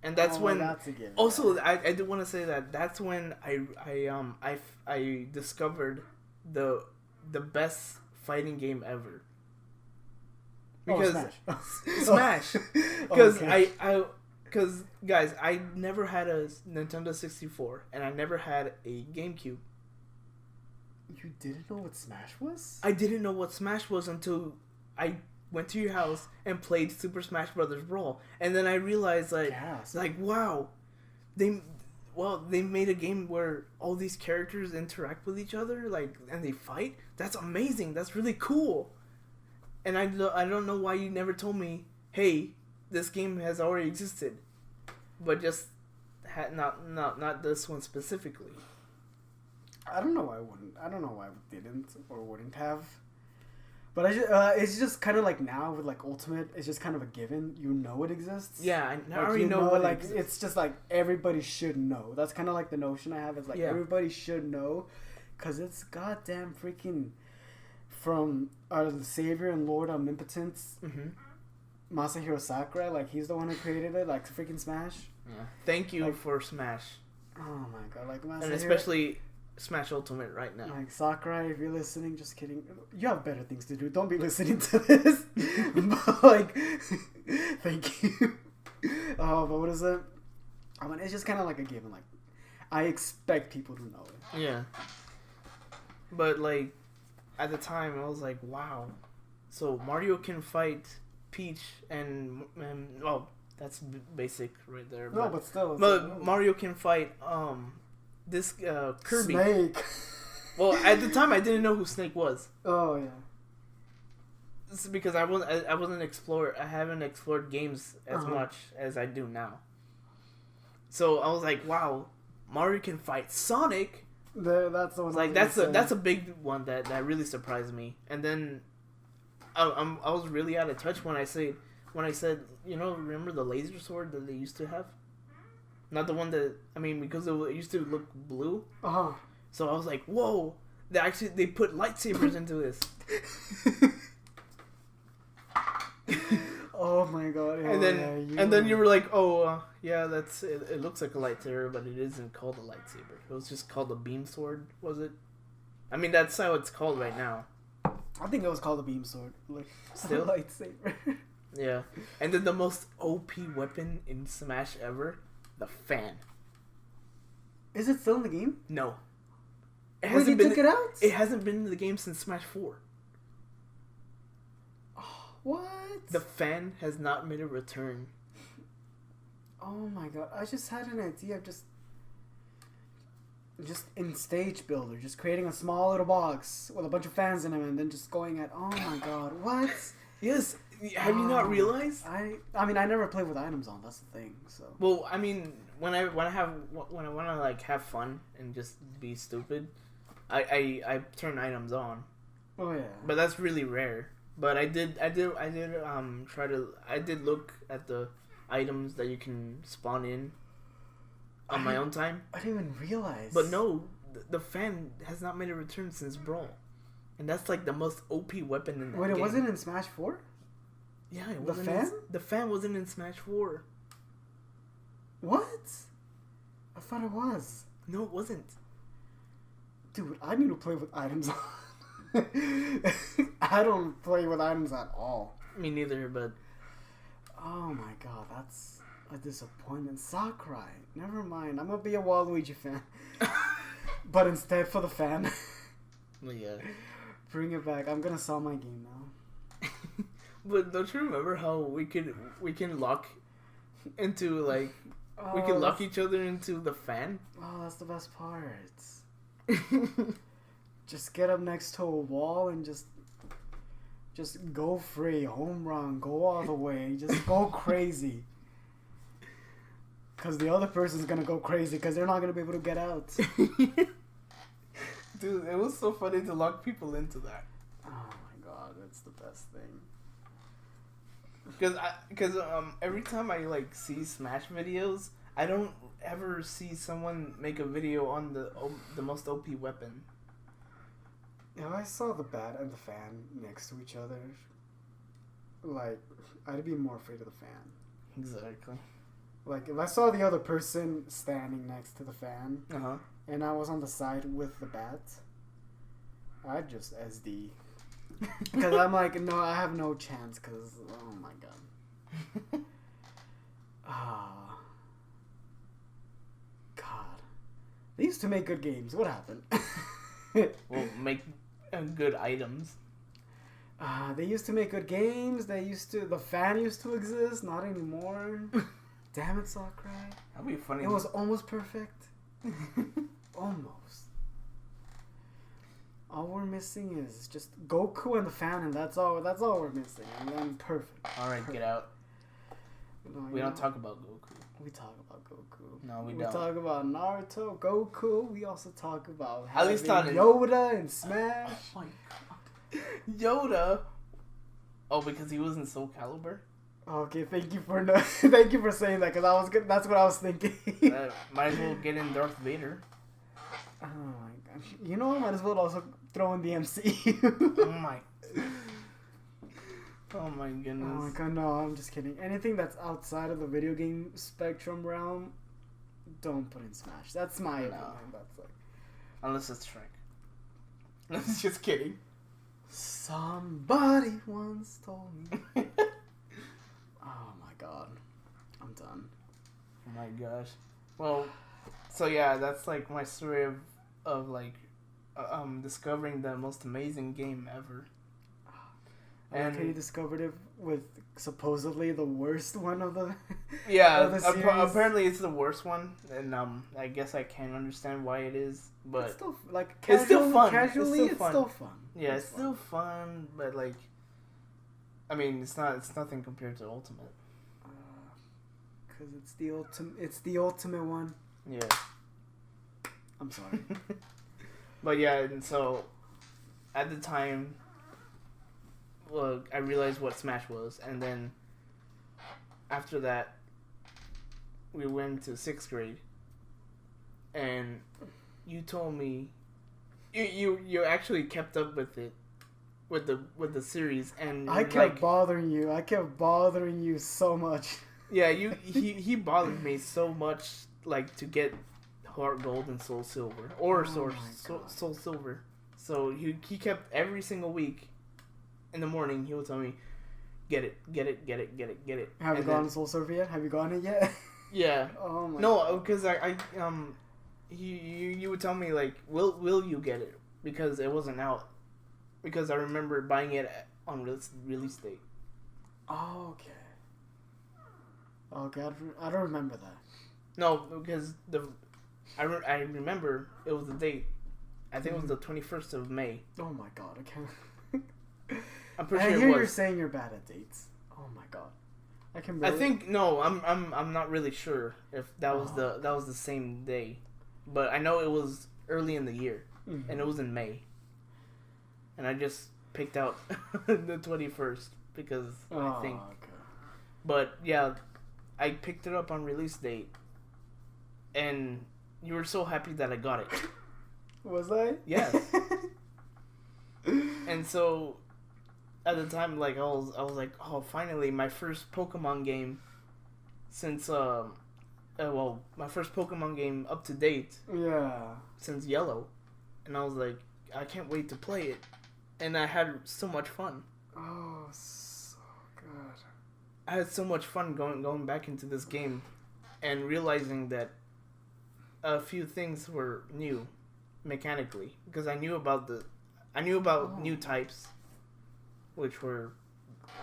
A: And that's when.
B: That's a given.
A: Also, I do want to say that's when I discovered the best fighting game ever. Because Smash. Because because guys, I never had a Nintendo 64 and I never had a GameCube.
B: You didn't know what Smash was?
A: I didn't know what Smash was until I went to your house and played Super Smash Brothers Brawl, and then I realized wow, they made a game where all these characters interact with each other, and they fight. That's amazing. That's really cool. And I don't know why you never told me, hey, this game has already existed, but just not this one specifically.
B: I don't know why I wouldn't. I don't know why I didn't or wouldn't have. But it's just kind of like now with like Ultimate, it's just kind of a given. You know it exists.
A: Yeah, I already know what
B: like
A: exists.
B: It's just like everybody should know. That's kind of like the notion I have. Is like everybody should know, because it's goddamn freaking from our Savior and Lord Omnipotence, Masahiro Sakurai. Like he's the one who created it. Like freaking Smash.
A: Yeah. Thank you for Smash.
B: Oh my god! Like Masahiro,
A: and especially Smash Ultimate right now.
B: Like Sakurai, if you're listening, just kidding. You have better things to do. Don't be listening to this. But like, thank you. But what is it? I mean, it's just kind of like a given. Like, I expect people to know it.
A: Yeah. But like, at the time, I was like, wow. So Mario can fight Peach and well, that's basic right there.
B: No, but still.
A: But Mario can fight this Kirby.
B: Snake.
A: Well, at the time, I didn't know who Snake was.
B: Oh yeah.
A: This is because I wasn't explore. I haven't explored games as much as I do now. So I was like, wow, Mario can fight Sonic.
B: That's the one.
A: Like that's a big one that really surprised me. And then I was really out of touch when I said remember the laser sword that they used to have. Not the one that, because it used to look blue. So I was like, whoa, they put lightsabers into this.
B: Oh my god.
A: And then you were like, oh, yeah, that's it. It looks like a lightsaber, but it isn't called a lightsaber. It was just called a beam sword, was it? That's how it's called right now.
B: I think it was called a beam sword. Like,
A: still?
B: A lightsaber.
A: Yeah. And then the most OP weapon in Smash ever, the fan.
B: Is it still in the game?
A: No.
B: Wait, they took it out?
A: It hasn't been in the game since Smash 4.
B: What?
A: The fan has not made a return.
B: Oh my god. I just had an idea of just in Stage Builder, just creating a small little box with a bunch of fans in them and then just going at, oh my god, what?
A: Yes. Have you not realized?
B: I never play with items on. That's the thing. So.
A: Well, when I want to like have fun and just be stupid, I turn items on.
B: Oh yeah.
A: But that's really rare. But I did look at the items that you can spawn in on my own time.
B: I didn't even realize.
A: But no, the fan has not made a return since Brawl, and that's like the most OP weapon in that game.
B: Wait, it wasn't in Smash 4?
A: Yeah, it
B: the
A: wasn't.
B: Fan?
A: The fan wasn't in Smash 4.
B: What? I thought it was.
A: No, it wasn't.
B: Dude, I need to play with items on. I don't play with items at all.
A: Me neither, but...
B: Oh my god, that's a disappointment. Sakurai, never mind. I'm gonna be a Waluigi fan. But instead for the fan.
A: Well, yeah.
B: Bring it back. I'm gonna sell my game now.
A: But don't you remember how we can lock into like we can lock each other into the fan?
B: Oh, that's the best part. just get up next to a wall and just go free, home run, go all the way, just go crazy. Because the other person's gonna go crazy because they're not gonna be able to get out.
A: Dude, it was so funny to lock people into that.
B: Oh my god, that's the best thing.
A: Because every time I like see Smash videos, I don't ever see someone make a video on the most OP weapon.
B: If I saw the bat and the fan next to each other, like, I'd be more afraid of the fan.
A: Exactly.
B: Like, if I saw the other person standing next to the fan,
A: Uh-huh.
B: and I was on the side with the bat, I'd just SD. Because I'm like, no, I have no chance, because, oh my god. God. They used to make good games. What happened?
A: Well, make good items.
B: They used to make good games. The fan used to exist. Not anymore. Damn it, Sakurai.
A: That'd be funny.
B: It was almost perfect. Almost. All we're missing is just Goku and the fan, and that's all we're missing. And then perfect.
A: Alright, get out.
B: No,
A: We don't talk about Goku.
B: We talk about Goku.
A: No, we
B: We
A: don't.
B: talk about Naruto, Goku. We also talk about
A: At least
B: having
A: not in-
B: Yoda and Smash.
A: Oh my god. Yoda. Oh, because he was in Soul Calibur?
B: Okay, thank you for saying that, because that's what I was thinking.
A: Might as well get in Darth Vader.
B: Oh my gosh. You know, I might as well also throw in the MCU.
A: Oh my. Oh my goodness.
B: Oh my god, no, I'm just kidding. Anything that's outside of the video game spectrum realm, don't put in Smash. That's my opinion. That's like,
A: Unless it's Shrek. Just kidding.
B: somebody once told me. Oh my god. I'm done.
A: Oh my gosh. Well, so yeah, that's like my story of like discovering the most amazing game ever.
B: And okay, you discovered it with supposedly the worst one of the
A: yeah,
B: of the series.
A: Apparently it's the worst one, and I guess I can't understand why it is, but
B: it's still like
A: it's still fun.
B: Casually, it's still fun.
A: Yeah, it's still fun, but like, I mean, it's nothing compared to Ultimate.
B: Because it's the ultimate. It's the ultimate one.
A: Yeah.
B: I'm sorry.
A: But yeah, and so at the time, well, I realized what Smash was, and then after that, we went to 6th grade, and you told me you actually kept up with it, with the series, and
B: I kept bothering you. I kept bothering you so much.
A: Yeah, he bothered me so much, like, to get Heart Gold and Soul Silver, or Soul Silver. So he kept every single week. In the morning, he would tell me, "Get it."
B: Have you gone Soul Silver yet? Have you gone it yet?
A: Yeah.
B: Oh my.
A: No, because you would tell me like, "Will you get it?" Because it wasn't out. Because I remember buying it on release date.
B: Oh, okay. Okay, I don't remember that.
A: No, because I remember it was the date. I think it was the 21st of May.
B: Oh my god, I can't.
A: I'm pretty
B: I
A: sure
B: hear
A: it was.
B: you're saying you're bad at dates. Oh my god, I can. Barely...
A: I think no. I'm not really sure if that was the same day, but I know it was early in the year, and it was in May. And I just picked out the 21st because I think.
B: Okay.
A: But yeah, I picked it up on release date, and you were so happy that I got it.
B: Was I?
A: Yes. And so, at the time, like I was like, oh, finally, my first Pokemon game since my first Pokemon game up to date.
B: Yeah.
A: Since Yellow, and I was like, I can't wait to play it, and I had so much fun.
B: Oh, so good.
A: I had so much fun going back into this game, and realizing that a few things were new, mechanically, because I knew about new types, which were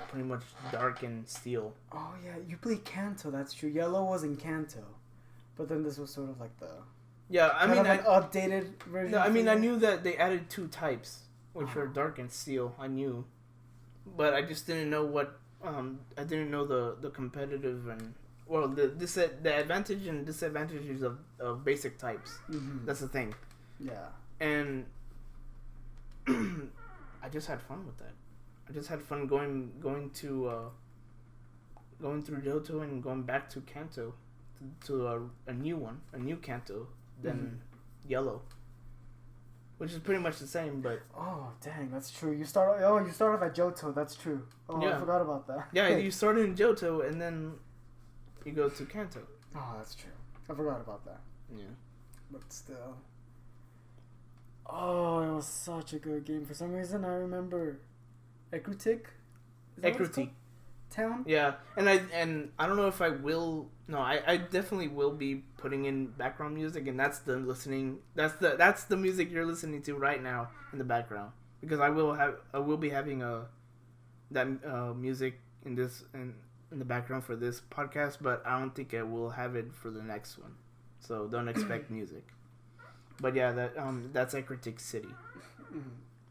A: pretty much Dark and Steel.
B: Oh yeah, you played Kanto. That's true. Yellow was in Kanto, but then this was sort of like the
A: Yeah, I mean,
B: an updated version.
A: No, I mean,
B: for
A: I
B: you?
A: knew that they added 2 types, which were
B: Oh.
A: dark and steel. I knew, but I just didn't know what. I didn't know the competitive and the advantage and disadvantages of basic types.
B: Mhm.
A: That's the thing,
B: Yeah.
A: and I just had fun with that. I just had fun going through Johto and going back to Kanto, to a new one, a new Kanto than Yellow. Which is pretty much the same, but
B: Oh dang, that's true. You start off at Johto. That's true. Oh, I
A: Yeah.
B: forgot about that.
A: yeah, you started in Johto and then you go to Kanto.
B: Oh, that's true. I forgot about that.
A: Yeah.
B: But still. Oh, it was such a good game. For some reason, I remember Ekrutik. Is that what it's
A: Ekruti.
B: called? Town.
A: Yeah, and I don't know if I will. No, I definitely will be putting in background music, and that's the music you're listening to right now in the background, because I will be having that music in the background for this podcast, but I don't think I will have it for the next one, so don't expect music. But yeah, that's Ekritic City.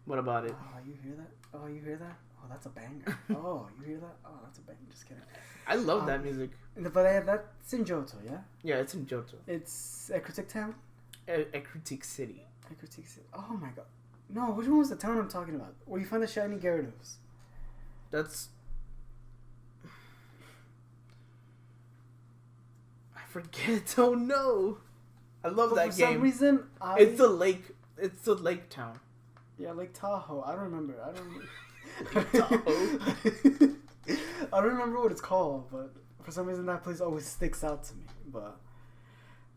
A: What about it?
B: Oh, you hear that? Oh, you hear that? Oh, that's a banger. Oh, you hear that? Oh, that's a banger. Just kidding.
A: I love that music.
B: But that's in Johto, yeah?
A: Yeah, it's in Johto.
B: It's Ekritik Town?
A: Ekritic City.
B: Ekritik City. Oh my god. No, which one was the town I'm talking about? Where you find the shiny Gyarados?
A: That's... I forget. Oh no! I love
B: But
A: that
B: for
A: game.
B: some reason,
A: It's the lake. It's the lake town.
B: Yeah, Lake Tahoe. I don't remember.
A: Tahoe.
B: I don't remember what it's called, but for some reason that place always sticks out to me. But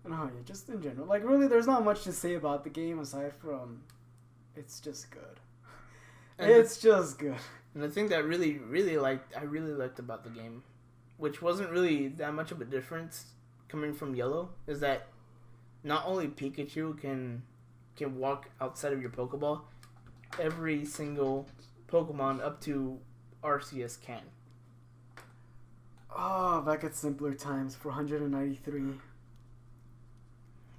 B: no, yeah, just in general, like really, there's not much to say about the game aside from it's just good.
A: And
B: It's just good.
A: And the thing that I really liked about the game, which wasn't really that much of a difference coming from Yellow, is that not only Pikachu can walk outside of your Pokeball, every single Pokemon up to Arceus can.
B: Oh, back at simpler times, 493.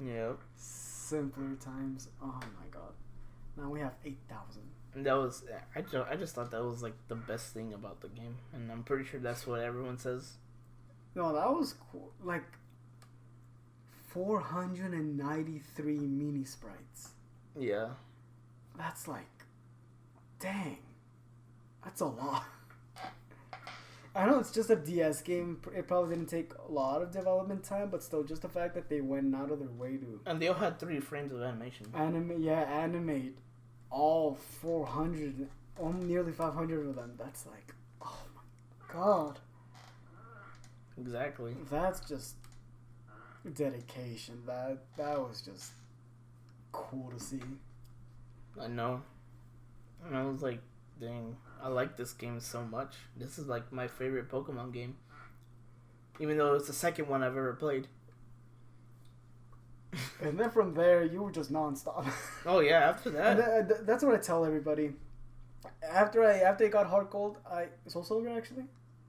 A: Yep.
B: Simpler times. Oh my god. Now we have 8,000.
A: And that was I just thought that was like the best thing about the game, and I'm pretty sure that's what everyone says.
B: No, that was cool. Like 493 mini sprites.
A: Yeah.
B: That's like, dang, that's a lot. I know it's just a DS game. It probably didn't take a lot of development time, but still, just the fact that they went out of their way to
A: And they all had 3 frames of animation.
B: animate all 400, nearly 500 of them. That's like, oh my god,
A: Exactly.
B: that's just dedication. That was just cool to see.
A: I know. And I was like, dang, I like this game so much. This is like my favorite Pokemon game. Even though it's the second one I've ever played.
B: And then from there, you were just nonstop.
A: Oh yeah, after that.
B: And that's what I tell everybody. After I got Heart Gold, Soul Silver actually.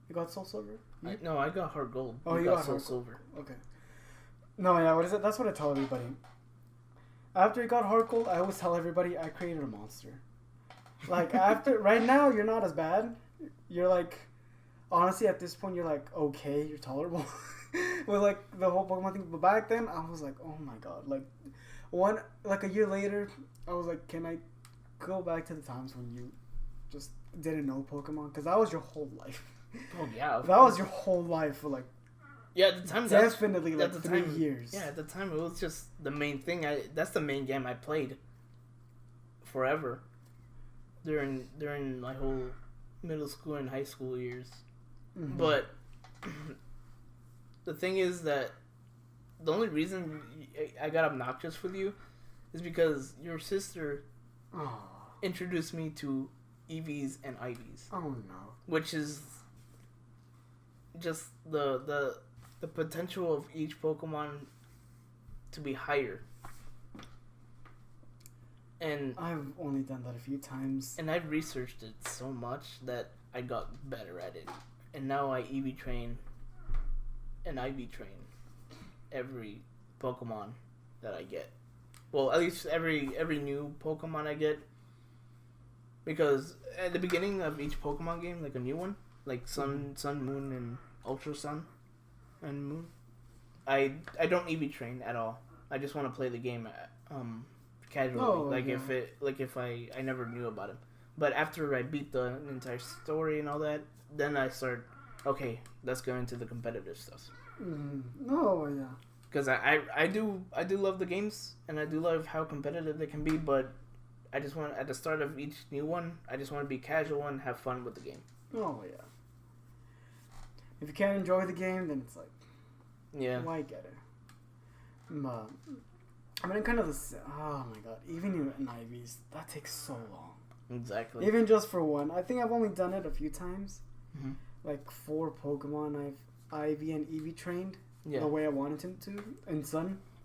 B: You got Soul Silver?
A: I got Heart Gold.
B: Oh, you got
A: Soul
B: Heart Gold.
A: Silver.
B: Okay. No, yeah. What is it? That's what I tell everybody. After you got Heart Gold, I always tell everybody I created a monster. Like after right now, you're not as bad. You're like, honestly, at this point, you're like okay, you're tolerable. With like the whole Pokemon thing, but back then I was like, oh my god, like a year later, I was like, can I go back to the times when you just didn't know Pokemon? Because that was your whole life.
A: Oh yeah.
B: That was your whole life for like
A: Yeah, at the time
B: definitely like
A: at the
B: 3
A: time,
B: years.
A: Yeah, at the time it was just the main thing. That's the main game I played forever during my whole middle school and high school years.
B: Mm-hmm.
A: But the thing is that the only reason I got obnoxious with you is because your sister
B: Oh.
A: introduced me to EVs and IVs,
B: Oh no.
A: which is just the potential of each Pokemon to be higher. And
B: I've only done that a few times.
A: and I've researched it so much that I got better at it. And now I EV train and IV train every Pokemon that I get. Well, at least every new Pokemon I get. Because at the beginning of each Pokemon game, like a new one, like Sun, Moon, and Ultra Sun and Moon, I don't EV train at all. I just want to play the game casually. If I never knew about it. But after I beat the entire story and all that, then I start, okay, let's go into the competitive stuff.
B: Oh, yeah.
A: Because I do love the games, and I do love how competitive they can be, but I just want, at the start of each new one, I just want to be casual and have fun with the game.
B: Oh, yeah. If you can't enjoy the game, then it's like,
A: yeah,
B: why get it? But, I mean, kind of oh my god, even in IVs, that takes so long.
A: Exactly.
B: Even just for one. I think I've only done it a few times.
A: Mm-hmm.
B: Like 4 Pokemon I've IV and EV trained
A: the
B: way I wanted him to in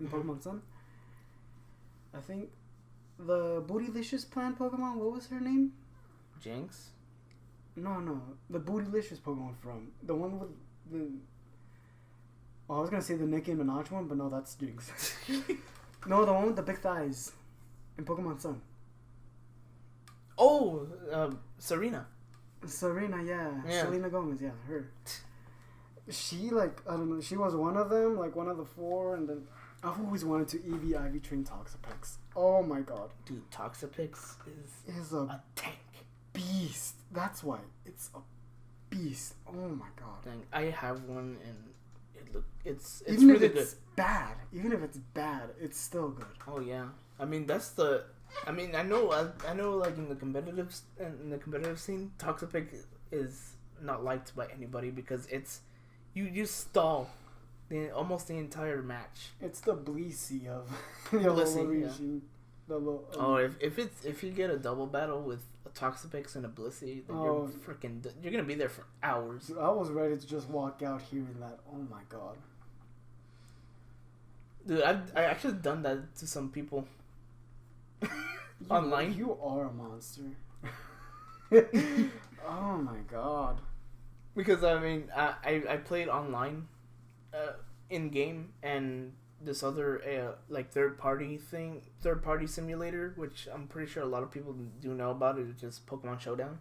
B: Pokemon Sun. I think the Bootylicious plant Pokemon, what was her name?
A: Jinx?
B: No. The Bootylicious Pokemon from the one with the... Oh, I was going to say the Nicki Minaj one, but no, that's Jinx. No, the one with the big thighs in Pokemon Sun.
A: Oh, Serena.
B: Yeah. Selena Gomez, yeah, her. She, like, I don't know, she was one of them, like one of the 4, and then I've always wanted to IV train Toxapex. Oh my god.
A: Dude, Toxapex is a tank.
B: Beast. That's why. It's a beast. Oh my god.
A: Dang, I have one, and it's
B: even
A: really
B: if it's good. Bad. Even if it's bad, it's still good.
A: Oh yeah. I mean, I know, like in the competitive scene, Toxapex is not liked by anybody because you stall almost the entire match.
B: It's the Blissey of the Blissey.
A: If you get a double battle with a Toxapex and a Blissey, then you're gonna be there for hours.
B: Dude, I was ready to just walk out hearing that. Oh my god.
A: Dude, I actually done that to some people. Online.
B: You are a monster. Oh my god.
A: Because I mean, I played online, in game, and this other like third party simulator, which I'm pretty sure a lot of people do know about it, which is Pokemon Showdown.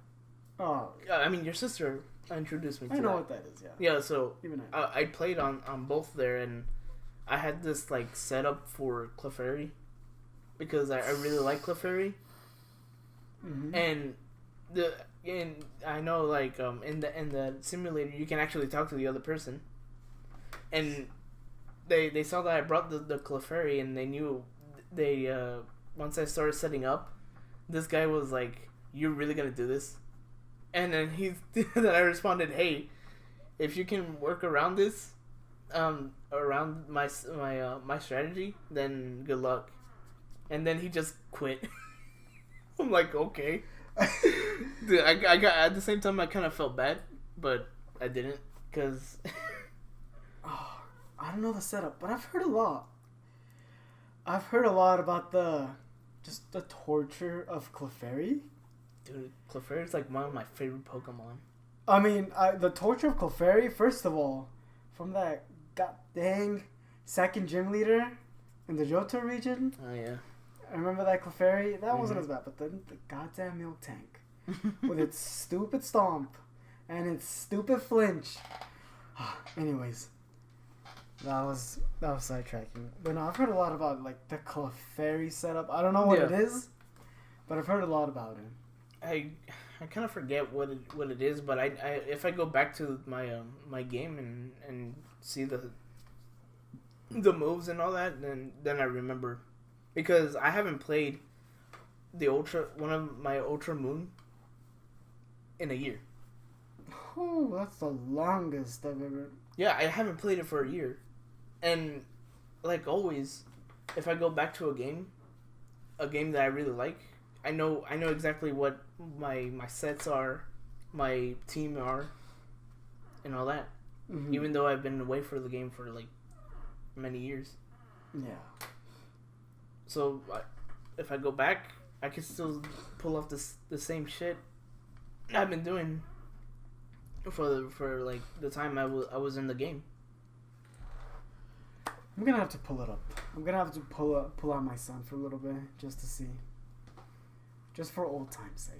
B: Oh.
A: I mean, your sister introduced me to
B: I know what that is. Yeah.
A: Yeah. So I played on both there, and I had this like setup for Clefairy because I really like Clefairy.
B: Mm-hmm.
A: And I know like in the simulator you can actually talk to the other person, and they saw that I brought the Clefairy, and they knew once I started setting up, this guy was like, "You're really gonna do this?" And then then I responded, "Hey, if you can work around this, around my strategy, then good luck." And then he just quit. I'm like, okay. Dude, I got at the same time I kind of felt bad, but I didn't because
B: I don't know the setup, but I've heard a lot. I've heard a lot about the torture of Clefairy.
A: Dude, Clefairy is like one of my favorite Pokemon.
B: I mean, the torture of Clefairy, first of all, from that god dang second gym leader in the Johto region.
A: Oh yeah.
B: I remember that Clefairy. That wasn't as bad, but then the goddamn Milk Tank with its stupid stomp and its stupid flinch. Anyways, that was sidetracking. But no, I've heard a lot about like the Clefairy setup. I don't know what it is, but I've heard a lot about it.
A: I kind of forget what it is, but I if I go back to my game and see the moves and all that, then I remember. Because I haven't played one of my Ultra Moon in a year.
B: Oh, that's the longest I've ever...
A: Yeah, I haven't played it for a year. And, like always, if I go back to a game that I really like, I know exactly what my sets are, my team are, and all that. Mm-hmm. Even though I've been away from the game for, like, many years.
B: Yeah.
A: So, if I go back, I can still pull off the same shit I've been doing for like the time I was in the game.
B: I'm gonna have to pull it up. I'm gonna have to pull out my son for a little bit just to see, just for old time's sake.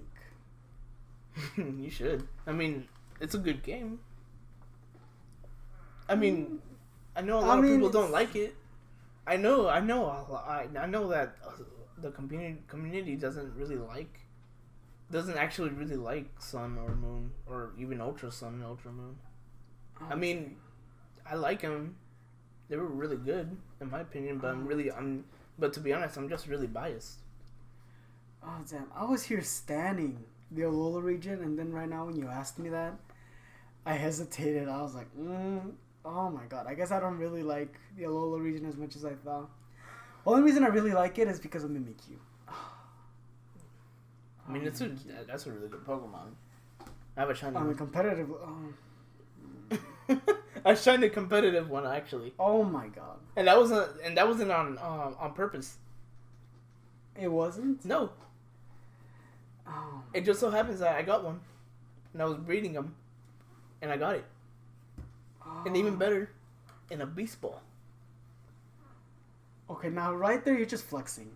A: You should. I mean, it's a good game. I mean, I know a lot of people don't like it. I know that the community doesn't actually really like Sun or Moon or even Ultra Sun and Ultra Moon. I mean, I like them. They were really good in my opinion, but but to be honest, I'm just really biased.
B: Oh damn! I was here standing the Alola region, and then right now when you asked me that, I hesitated. I was like, oh my god! I guess I don't really like the Alola region as much as I thought. Only reason I really like it is because of Mimikyu.
A: I mean, that's a really good Pokemon. I have a shiny.
B: On a competitive.
A: I shined a competitive one actually.
B: Oh my god!
A: And that wasn't on purpose.
B: It wasn't.
A: No.
B: Oh.
A: It just so happens that I got one, and I was breeding them, and I got it. Oh. And even better, in a Beast Ball.
B: Okay, now right there you're just flexing.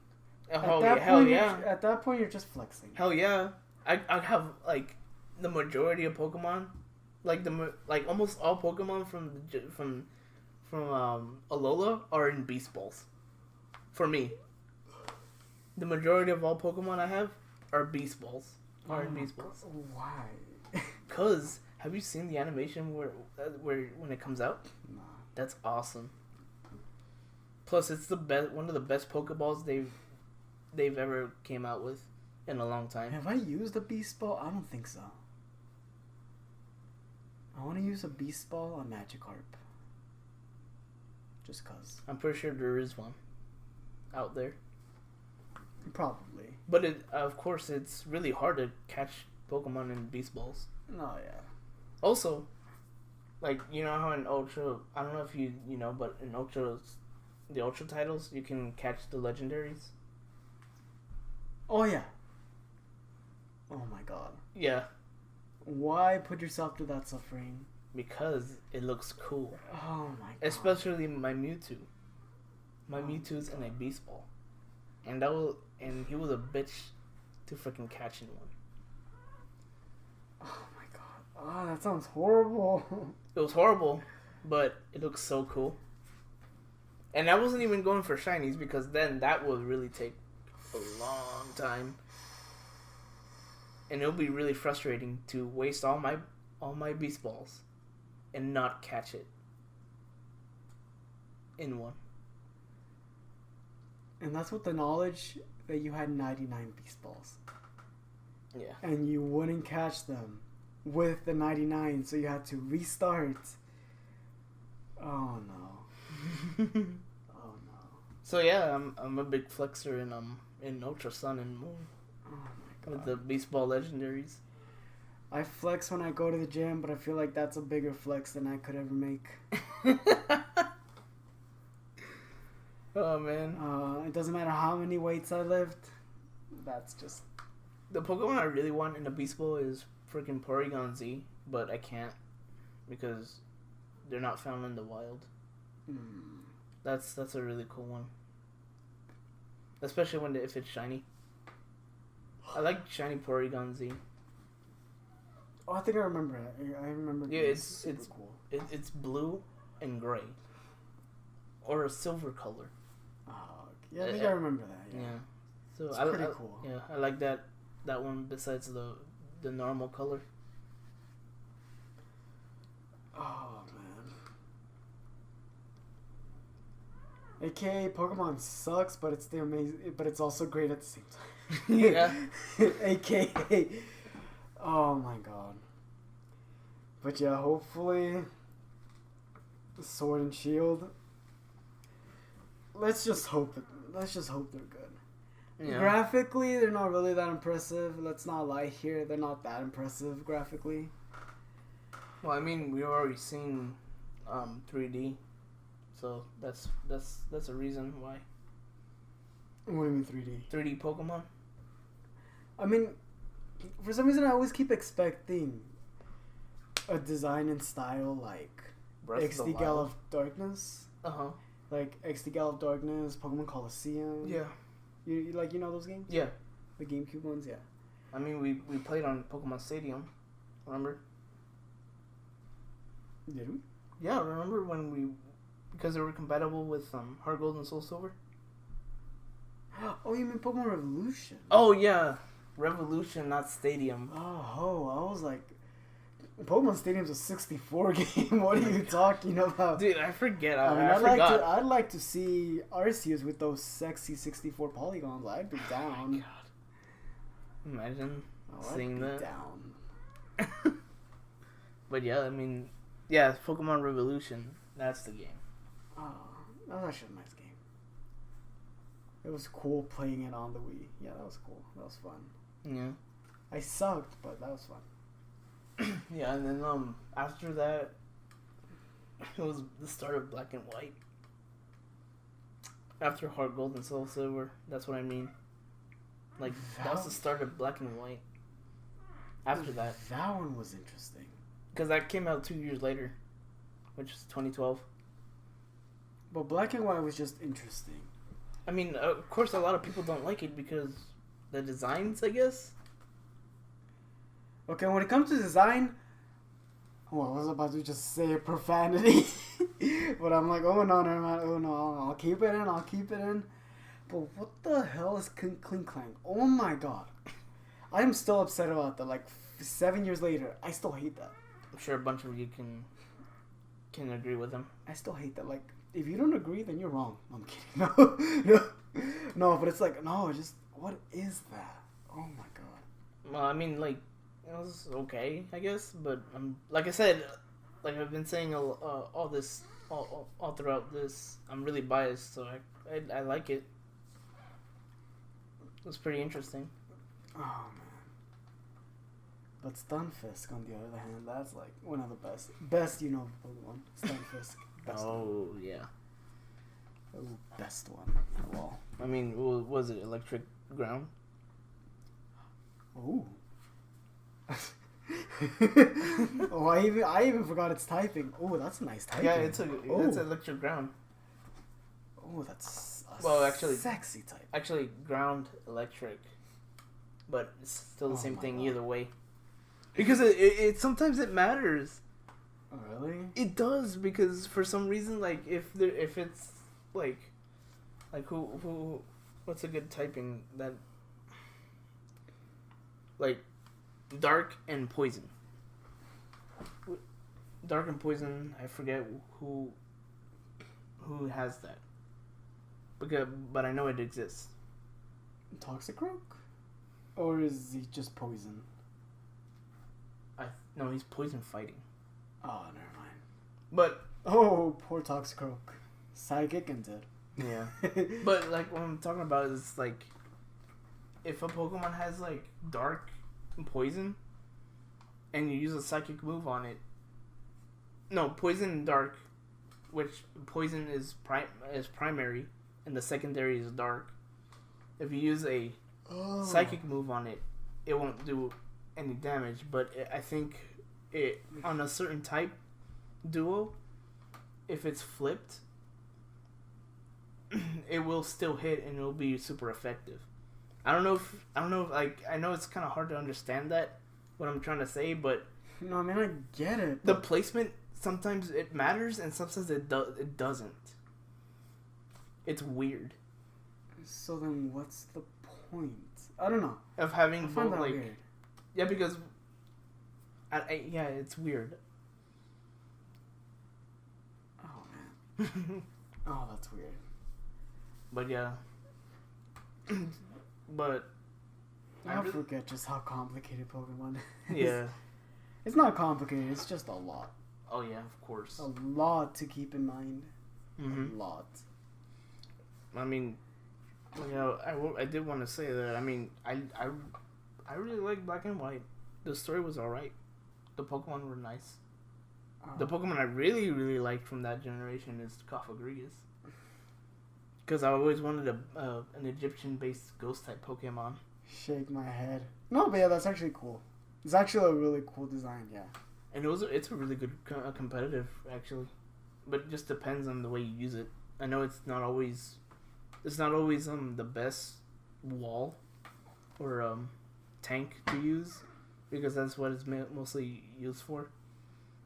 A: Hell yeah!
B: At that point you're just flexing.
A: Hell yeah! I have like the majority of Pokemon, like almost all Pokemon from Alola are in Beast Balls. For me, the majority of all Pokemon I have are Beast Balls. In Beast Balls.
B: Why?
A: Cause have you seen the animation where when it comes out?
B: Nah.
A: That's awesome. Plus, it's one of the best Pokeballs they've ever came out with in a long time.
B: Have I used a Beast Ball? I don't think so. I want to use a Beast Ball on Magikarp. Just cause.
A: I'm pretty sure there is one out there.
B: Probably.
A: But of course, it's really hard to catch Pokemon in Beast Balls.
B: Oh, yeah.
A: Also, like, you know how in Ultra, I don't know if you know, but in the Ultra titles, you can catch the legendaries.
B: Oh, yeah. Oh, my God.
A: Yeah.
B: Why put yourself to that suffering?
A: Because it looks cool.
B: Oh, my God.
A: Especially my Mewtwo. My Mewtwo's in a Beast Ball. And he was a bitch to freaking catch in one.
B: Oh, my God. Oh, that sounds horrible.
A: It was horrible, but it looks so cool. And I wasn't even going for shinies because then that would really take a long time. And it'll be really frustrating to waste all my Beast Balls and not catch it in one.
B: And that's with the knowledge that you had 99 Beast Balls.
A: Yeah.
B: And you wouldn't catch them with the 99, so you had to restart. Oh no. Oh no.
A: So yeah, I'm a big flexer in Ultra Sun and Moon.
B: Oh my God.
A: With the Beast Ball legendaries.
B: I flex when I go to the gym, but I feel like that's a bigger flex than I could ever make.
A: Oh man.
B: It doesn't matter how many weights I lift. That's just...
A: The Pokemon I really want in a Beast Ball is freaking Porygon Z, but I can't because they're not found in the wild. That's a really cool one. Especially if it's shiny. I like shiny Porygon Z.
B: Oh, I think I remember it. I remember.
A: Yeah, it's
B: cool.
A: It's blue and gray, or a silver color.
B: Oh, yeah, I think I remember that. Yeah,
A: so
B: it's pretty cool.
A: Yeah, I like that one besides the normal color.
B: Oh man. AKA Pokemon sucks, but it's the amazing. But it's also great at the same time.
A: Yeah.
B: AKA. Oh my god. But yeah, hopefully Sword and Shield. Let's just hope they're good. Yeah. Graphically, they're not really that impressive. Let's not lie here. They're not that impressive graphically.
A: Well, I mean, we've already seen 3D, so that's a reason why.
B: What do you mean 3D?
A: 3D Pokemon.
B: I mean, for some reason, I always keep expecting a design and style like XD Gale of Darkness.
A: Uh-huh.
B: Like XD Gala of Darkness, Pokemon Coliseum.
A: Yeah.
B: You know those games?
A: Yeah.
B: The GameCube ones, yeah.
A: I mean, we played on Pokemon Stadium. Remember?
B: Did we?
A: Yeah, remember when because they were compatible with Heart Gold and Soul Silver?
B: Oh, you mean Pokemon Revolution?
A: Oh, yeah. Revolution, not Stadium.
B: Oh, I was like, Pokemon Stadium's a 64 game. What are you talking about?
A: Dude, I forget.
B: I mean,
A: I forgot.
B: I'd like to see Arceus with those sexy 64 polygons. I'd be down.
A: Oh my god. Imagine seeing that.
B: Down.
A: But yeah, I mean, yeah, Pokemon Revolution. That's the game.
B: Oh, that was actually a nice game. It was cool playing it on the Wii. Yeah, that was cool. That was fun.
A: Yeah.
B: I sucked, but that was fun.
A: Yeah, and then after that, it was the start of Black and White. After Heart Gold and Soul Silver, that's what I mean. Like that was the start of Black and White. After that,
B: that one was interesting.
A: because that came out 2 years later, which is 2012.
B: But Black and White was just interesting.
A: I mean, of course, a lot of people don't like it because the designs, I guess.
B: Okay, when it comes to design, well, I was about to just say a profanity, but I'm like, oh no, never mind. Oh no, I'll keep it in. But what the hell is Clink Clang? Oh my god, I'm still upset about that. Like 7 years later, I still hate that.
A: I'm sure a bunch of you can agree with them.
B: I still hate that. Like, if you don't agree, then you're wrong. I'm kidding. No, but it's like, no, just what is that? Oh my god.
A: Well, I mean, like, it was okay, I guess, but like I said, like I've been saying all this all throughout this, I'm really biased, so I like it. It was pretty interesting.
B: Oh man. But Stunfisk, on the other hand, that's like one of the best Pokemon. Stunfisk. Best
A: Oh
B: one.
A: yeah.
B: Oh, best one of all.
A: I mean, was it Electric Ground?
B: Oh. Oh, I even forgot its typing. Oh, that's a nice typing.
A: Yeah, it's Electric Ground.
B: Oh, that's
A: actually
B: sexy type.
A: Actually, Ground Electric, but it's still the same
B: my
A: thing
B: God.
A: either way. Because it sometimes it matters.
B: Oh, really?
A: It does, because for some reason, like if it's like who what's a good typing that, like, Dark and Poison. Dark and Poison, I forget who has that. But I know it exists.
B: Toxicroak? Or is he just poison?
A: No, he's poison fighting.
B: Oh, never mind.
A: But
B: Oh, poor Toxicroak. Psychic and dead.
A: yeah. But like what I'm talking about is like if a Pokemon has like Dark and Poison and you use a psychic move on it. No, Poison and Dark, which Poison is primary and the secondary is Dark. If you use a psychic move on it, it won't do any damage, but I think it on a certain type duo, if it's flipped, it will still hit and it'll be super effective. I don't know if like, I know it's kind of hard to understand that what I'm trying to say, but
B: No, I mean, I get it.
A: the placement sometimes it matters and sometimes it doesn't. It's weird.
B: So then what's the point? I don't know.
A: Of having
B: I find
A: both,
B: that
A: like,
B: weird.
A: yeah, because yeah, it's weird.
B: Oh, man. Oh, that's weird.
A: But yeah. But
B: I forget just how complicated Pokemon is.
A: yeah.
B: It's not complicated, it's just a lot.
A: Oh yeah, of course.
B: A lot to keep in mind.
A: Mm-hmm.
B: A lot.
A: I mean, you know, I did want to say that. I mean, I really like Black and White. The story was alright. The Pokemon were nice. The Pokemon I really, really liked from that generation is Cofagrigus. Because I always wanted an Egyptian-based ghost-type Pokemon.
B: Shake my head. No, but yeah, that's actually cool. It's actually a really cool design, yeah.
A: And it's a really good competitive, actually. But it just depends on the way you use it. I know it's not always the best wall or tank to use because that's what it's mostly used for.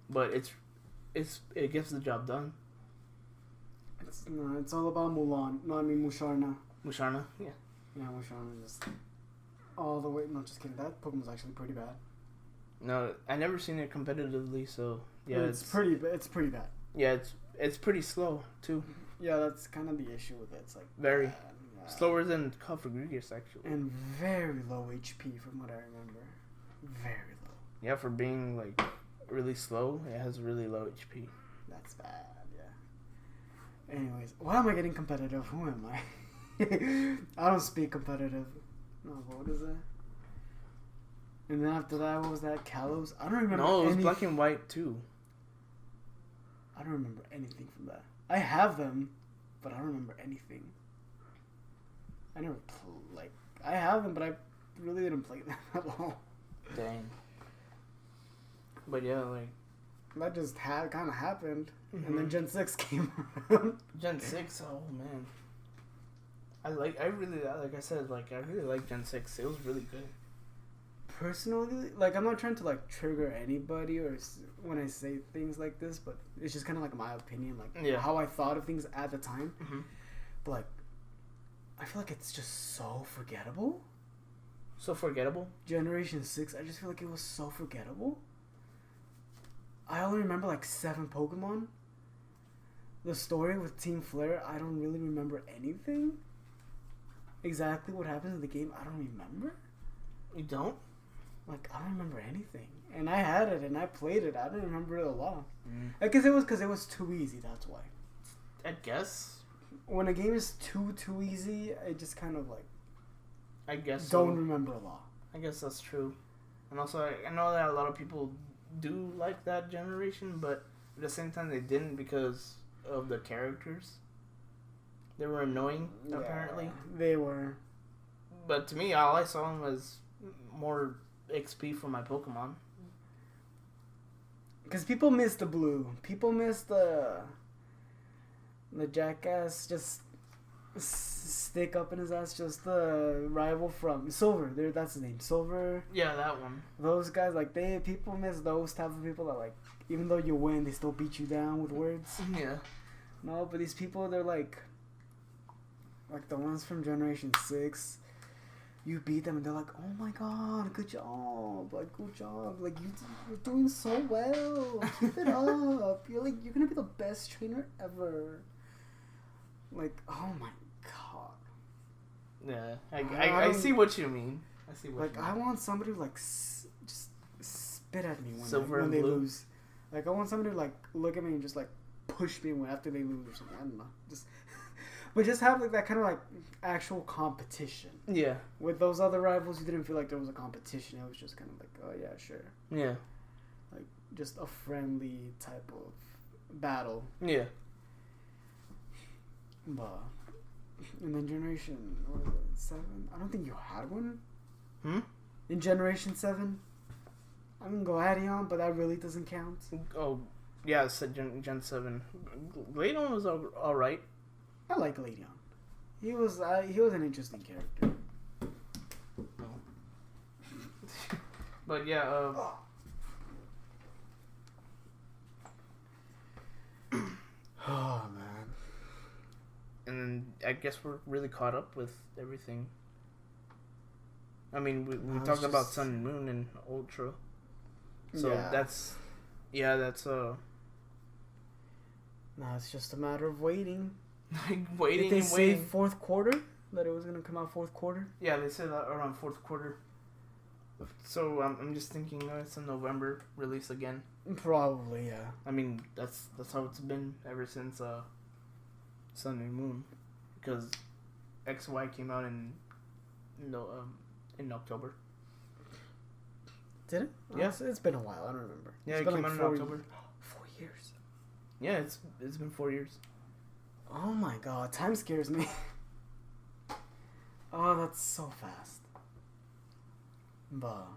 A: But it gets the job done.
B: It's all about Mulan. No, I mean Musharna.
A: Musharna, yeah.
B: Yeah, Musharna just all the way. No, just kidding. That Pokemon's actually pretty bad.
A: No, I never seen it competitively, so yeah,
B: it's pretty bad.
A: Yeah, it's pretty slow too.
B: Yeah, that's kind of the issue with it. It's like
A: Very
B: yeah.
A: slower than Call for Gregious actually.
B: And very low HP from what I remember. Very low.
A: Yeah, for being like really slow, it has really low HP.
B: That's bad. Yeah. Anyways, why am I getting competitive? Who am I? I don't speak competitive. No, what is that? And then after that, what was that? Kalos? I don't remember.
A: No, it was Black and White too.
B: I don't remember anything from that. I have them, but I don't remember anything. I never I have them, but I really didn't play them at all.
A: Dang. But yeah, like
B: that just kind of happened,
A: mm-hmm.
B: and then Gen 6 came around.
A: Gen 6, oh man. I really like Gen 6. It was really good.
B: Personally, like I'm not trying to like trigger anybody or when I say things like this, but it's just kind of like my opinion, like how I thought of things at the time.
A: Mm-hmm.
B: But like, I feel like it's just so forgettable.
A: So forgettable?
B: Generation 6, I just feel like it was so forgettable. I only remember like 7 Pokemon. The story with Team Flare, I don't really remember anything. Exactly what happens in the game, I don't remember.
A: You don't?
B: Like, I don't remember anything. And I had it and I played it. I didn't remember it a lot.
A: Because
B: it was too easy, that's why.
A: I guess.
B: When a game is too easy, I just kind of like...
A: I guess
B: don't remember a lot.
A: I guess that's true. And also, I know that a lot of people do like that generation, but at the same time they didn't because of the characters. They were annoying, apparently.
B: They were.
A: But to me, all I saw was more XP for my Pokemon.
B: Because people miss the blue. People miss the jackass just stick up in his ass, just the rival from Silver. That's his name, Silver.
A: Yeah, that one.
B: Those guys, like people miss those type of people that like, even though you win, they still beat you down with words.
A: Yeah.
B: No, but these people, they're like the ones from Generation 6. You beat them and they're like, oh my god, good job, like good job, like you're doing so well, keep it up, you're gonna be the best trainer ever. Like, oh my god.
A: Yeah, I see what you mean. I see what you mean.
B: I want somebody to like just spit at me
A: when
B: they lose. Like, I want somebody to like look at me and just like push me after they lose or something. I don't know. But just have like that kind of like actual competition.
A: Yeah.
B: With those other rivals, you didn't feel like there was a competition. It was just kind of like, oh yeah, sure.
A: Yeah.
B: Like just a friendly type of battle.
A: Yeah.
B: But and then Generation 7, I don't think you had one. In Generation 7, I mean Gladion, but that really doesn't count.
A: Oh, yeah, it's Gen 7. Gladion was all right.
B: I like Gladion. He was an interesting character.
A: But yeah,
B: oh man.
A: And then I guess we're really caught up with everything. I mean, we talked about Sun and Moon and Ultra. So that's
B: Now it's just a matter of waiting.
A: Waiting.
B: Did they say fourth quarter? That it was gonna come out fourth quarter?
A: Yeah, they said that around fourth quarter. So I'm just thinking it's a November release again.
B: Probably, yeah.
A: I mean that's how it's been ever since Sun and Moon, because XY came out in October.
B: Did it?
A: Yeah,
B: it's been a while. I don't remember.
A: Yeah,
B: it
A: came out in October.
B: 4 years.
A: Yeah, it's been 4 years.
B: Oh my god, time scares me. Oh, that's so fast. But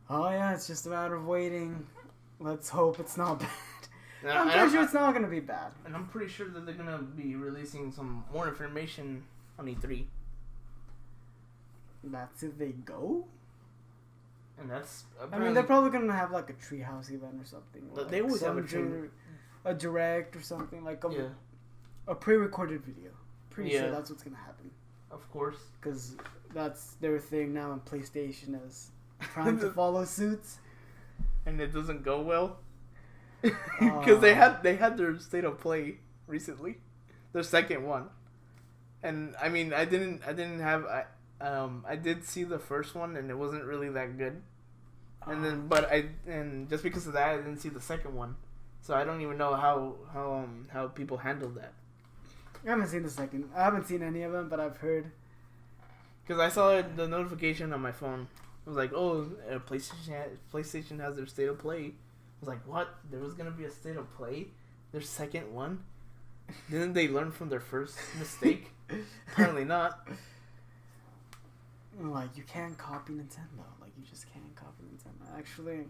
B: oh yeah, it's just a matter of waiting. Let's hope it's not bad. I'm pretty sure it's not gonna be bad.
A: And I'm pretty sure that they're gonna be releasing some more information on E3.
B: That's if they go.
A: And that's.
B: I mean, they're probably gonna have like a treehouse event or something.
A: They always have
B: a direct or something like
A: yeah.
B: a pre-recorded video. Pretty
A: Yeah.
B: sure that's what's gonna happen.
A: Of course.
B: Because that's their thing now, and PlayStation is trying to follow suit.
A: And it doesn't go well. Because they had their state of play recently, their second one, and I mean I didn't have I did see the first one and it wasn't really that good, and then and just because of that I didn't see the second one, so I don't even know how people handled that.
B: I haven't seen the second. I haven't seen any of them, but I've heard.
A: Because I saw the notification on my phone. It was like, oh, PlayStation has their state of play. I was like, what? There was gonna be a state of play? Their second one? Didn't they learn from their first mistake? Apparently not.
B: Like, you can't copy Nintendo. Like, you just can't copy Nintendo. Actually,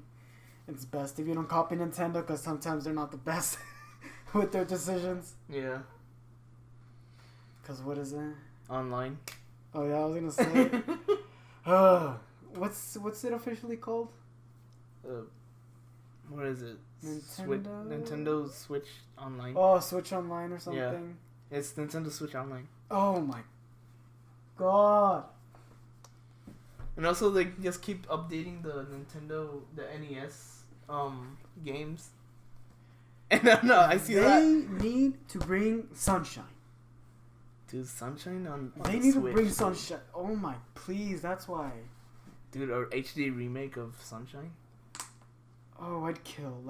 B: it's best if you don't copy Nintendo, because sometimes they're not the best with their decisions.
A: Yeah.
B: Because what is it?
A: Online.
B: Oh yeah, I was gonna say. What's it officially called?
A: What is it? Nintendo Switch Online.
B: Oh, Switch Online or something.
A: Yeah. It's Nintendo Switch Online.
B: Oh my god.
A: And also they just keep updating the NES games. And I don't know, I see that.
B: They need to bring Sunshine.
A: Dude, Sunshine on
B: they need Switch, to bring Sunshine. Oh my, please, that's why.
A: Dude, or HD remake of Sunshine?
B: Oh, I'd kill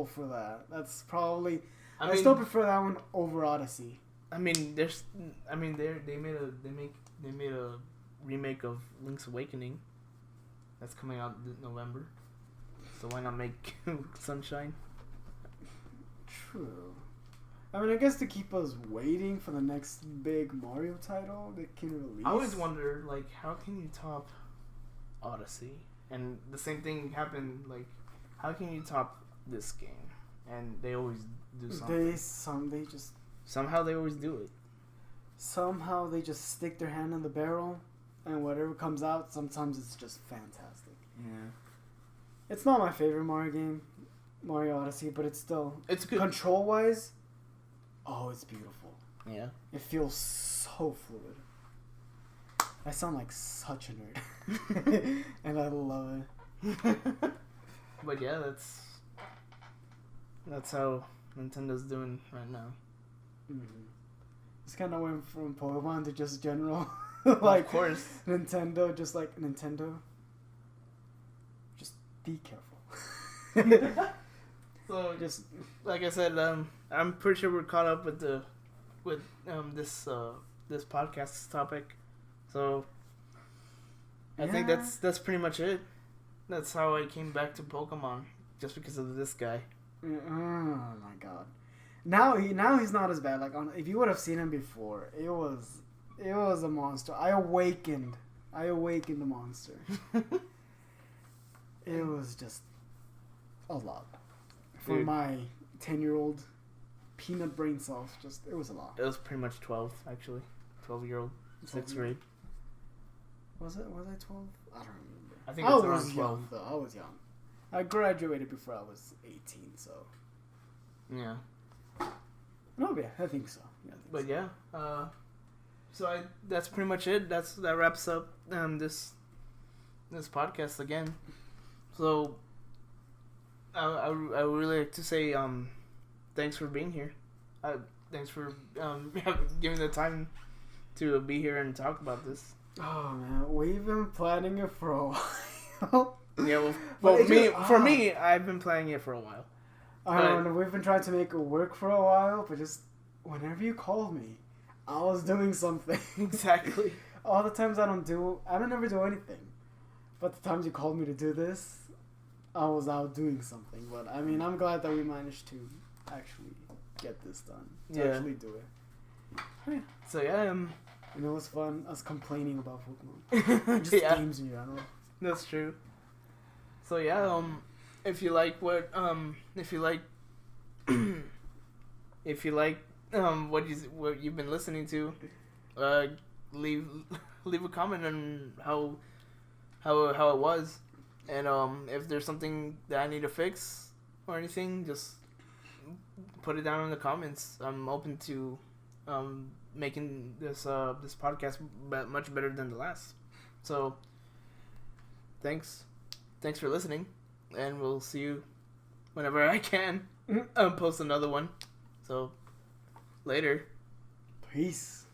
B: for that. That's probably. I still prefer that one over Odyssey.
A: I mean, they made a remake of Link's Awakening. That's coming out this November. So why not make Sunshine?
B: True. I mean, I guess to keep us waiting for the next big Mario title they can release.
A: I always wonder, like, how can you top Odyssey? And the same thing happened, like, how can you top this game? And they always do something. Somehow they always do it.
B: Somehow they just stick their hand in the barrel, and whatever comes out, sometimes it's just fantastic.
A: Yeah.
B: It's not my favorite Mario game, Mario Odyssey, but it's good. Control-wise, oh, it's beautiful.
A: Yeah. It
B: feels so fluid. I sound like such a nerd. And I love it.
A: But yeah, that's how Nintendo's doing right now.
B: Mm-hmm. It's kind of went from Pokemon to just general. Like, of course. Nintendo, just like Nintendo. Just be careful.
A: So, just like I said, I'm pretty sure we're caught up with this podcast topic. So I think that's pretty much it. That's how I came back to Pokemon, just because of this guy.
B: Oh my god! Now he's not as bad. Like, if you would have seen him before, it was a monster. I awakened the monster. It was just a lot for my 10-year-old peanut brain cells. It was a lot.
A: It was pretty much 12, actually. 12-year-old, 6th grade.
B: Was I 12? I don't remember.
A: I think it's around 12.
B: Young, though. I was young. I graduated before I was 18, so.
A: Yeah.
B: No, yeah, I think so.
A: Yeah, so that's pretty much it. That wraps up this podcast again. So I would really like to say thanks for being here. Thanks for giving the time to be here and talk about this.
B: Oh man, we've been planning it for a while.
A: Yeah, for me, I've been planning it for a while.
B: I don't know. We've been trying to make it work for a while, but just whenever you called me, I was doing something.
A: Exactly.
B: All the times I don't ever do anything. But the times you called me to do this, I was out doing something. But I mean, I'm glad that we managed to actually get this done. To actually do it.
A: Yeah. So yeah,
B: and it was fun us complaining about Pokemon. Just games in general.
A: That's true. So yeah, if you like what if you like if you like what you've been listening to, leave a comment on how it was, and if there's something that I need to fix or anything, just put it down in the comments. I'm open to making this podcast much better than the last. So thanks for listening, and we'll see you whenever I can post another one. So later.
B: Peace.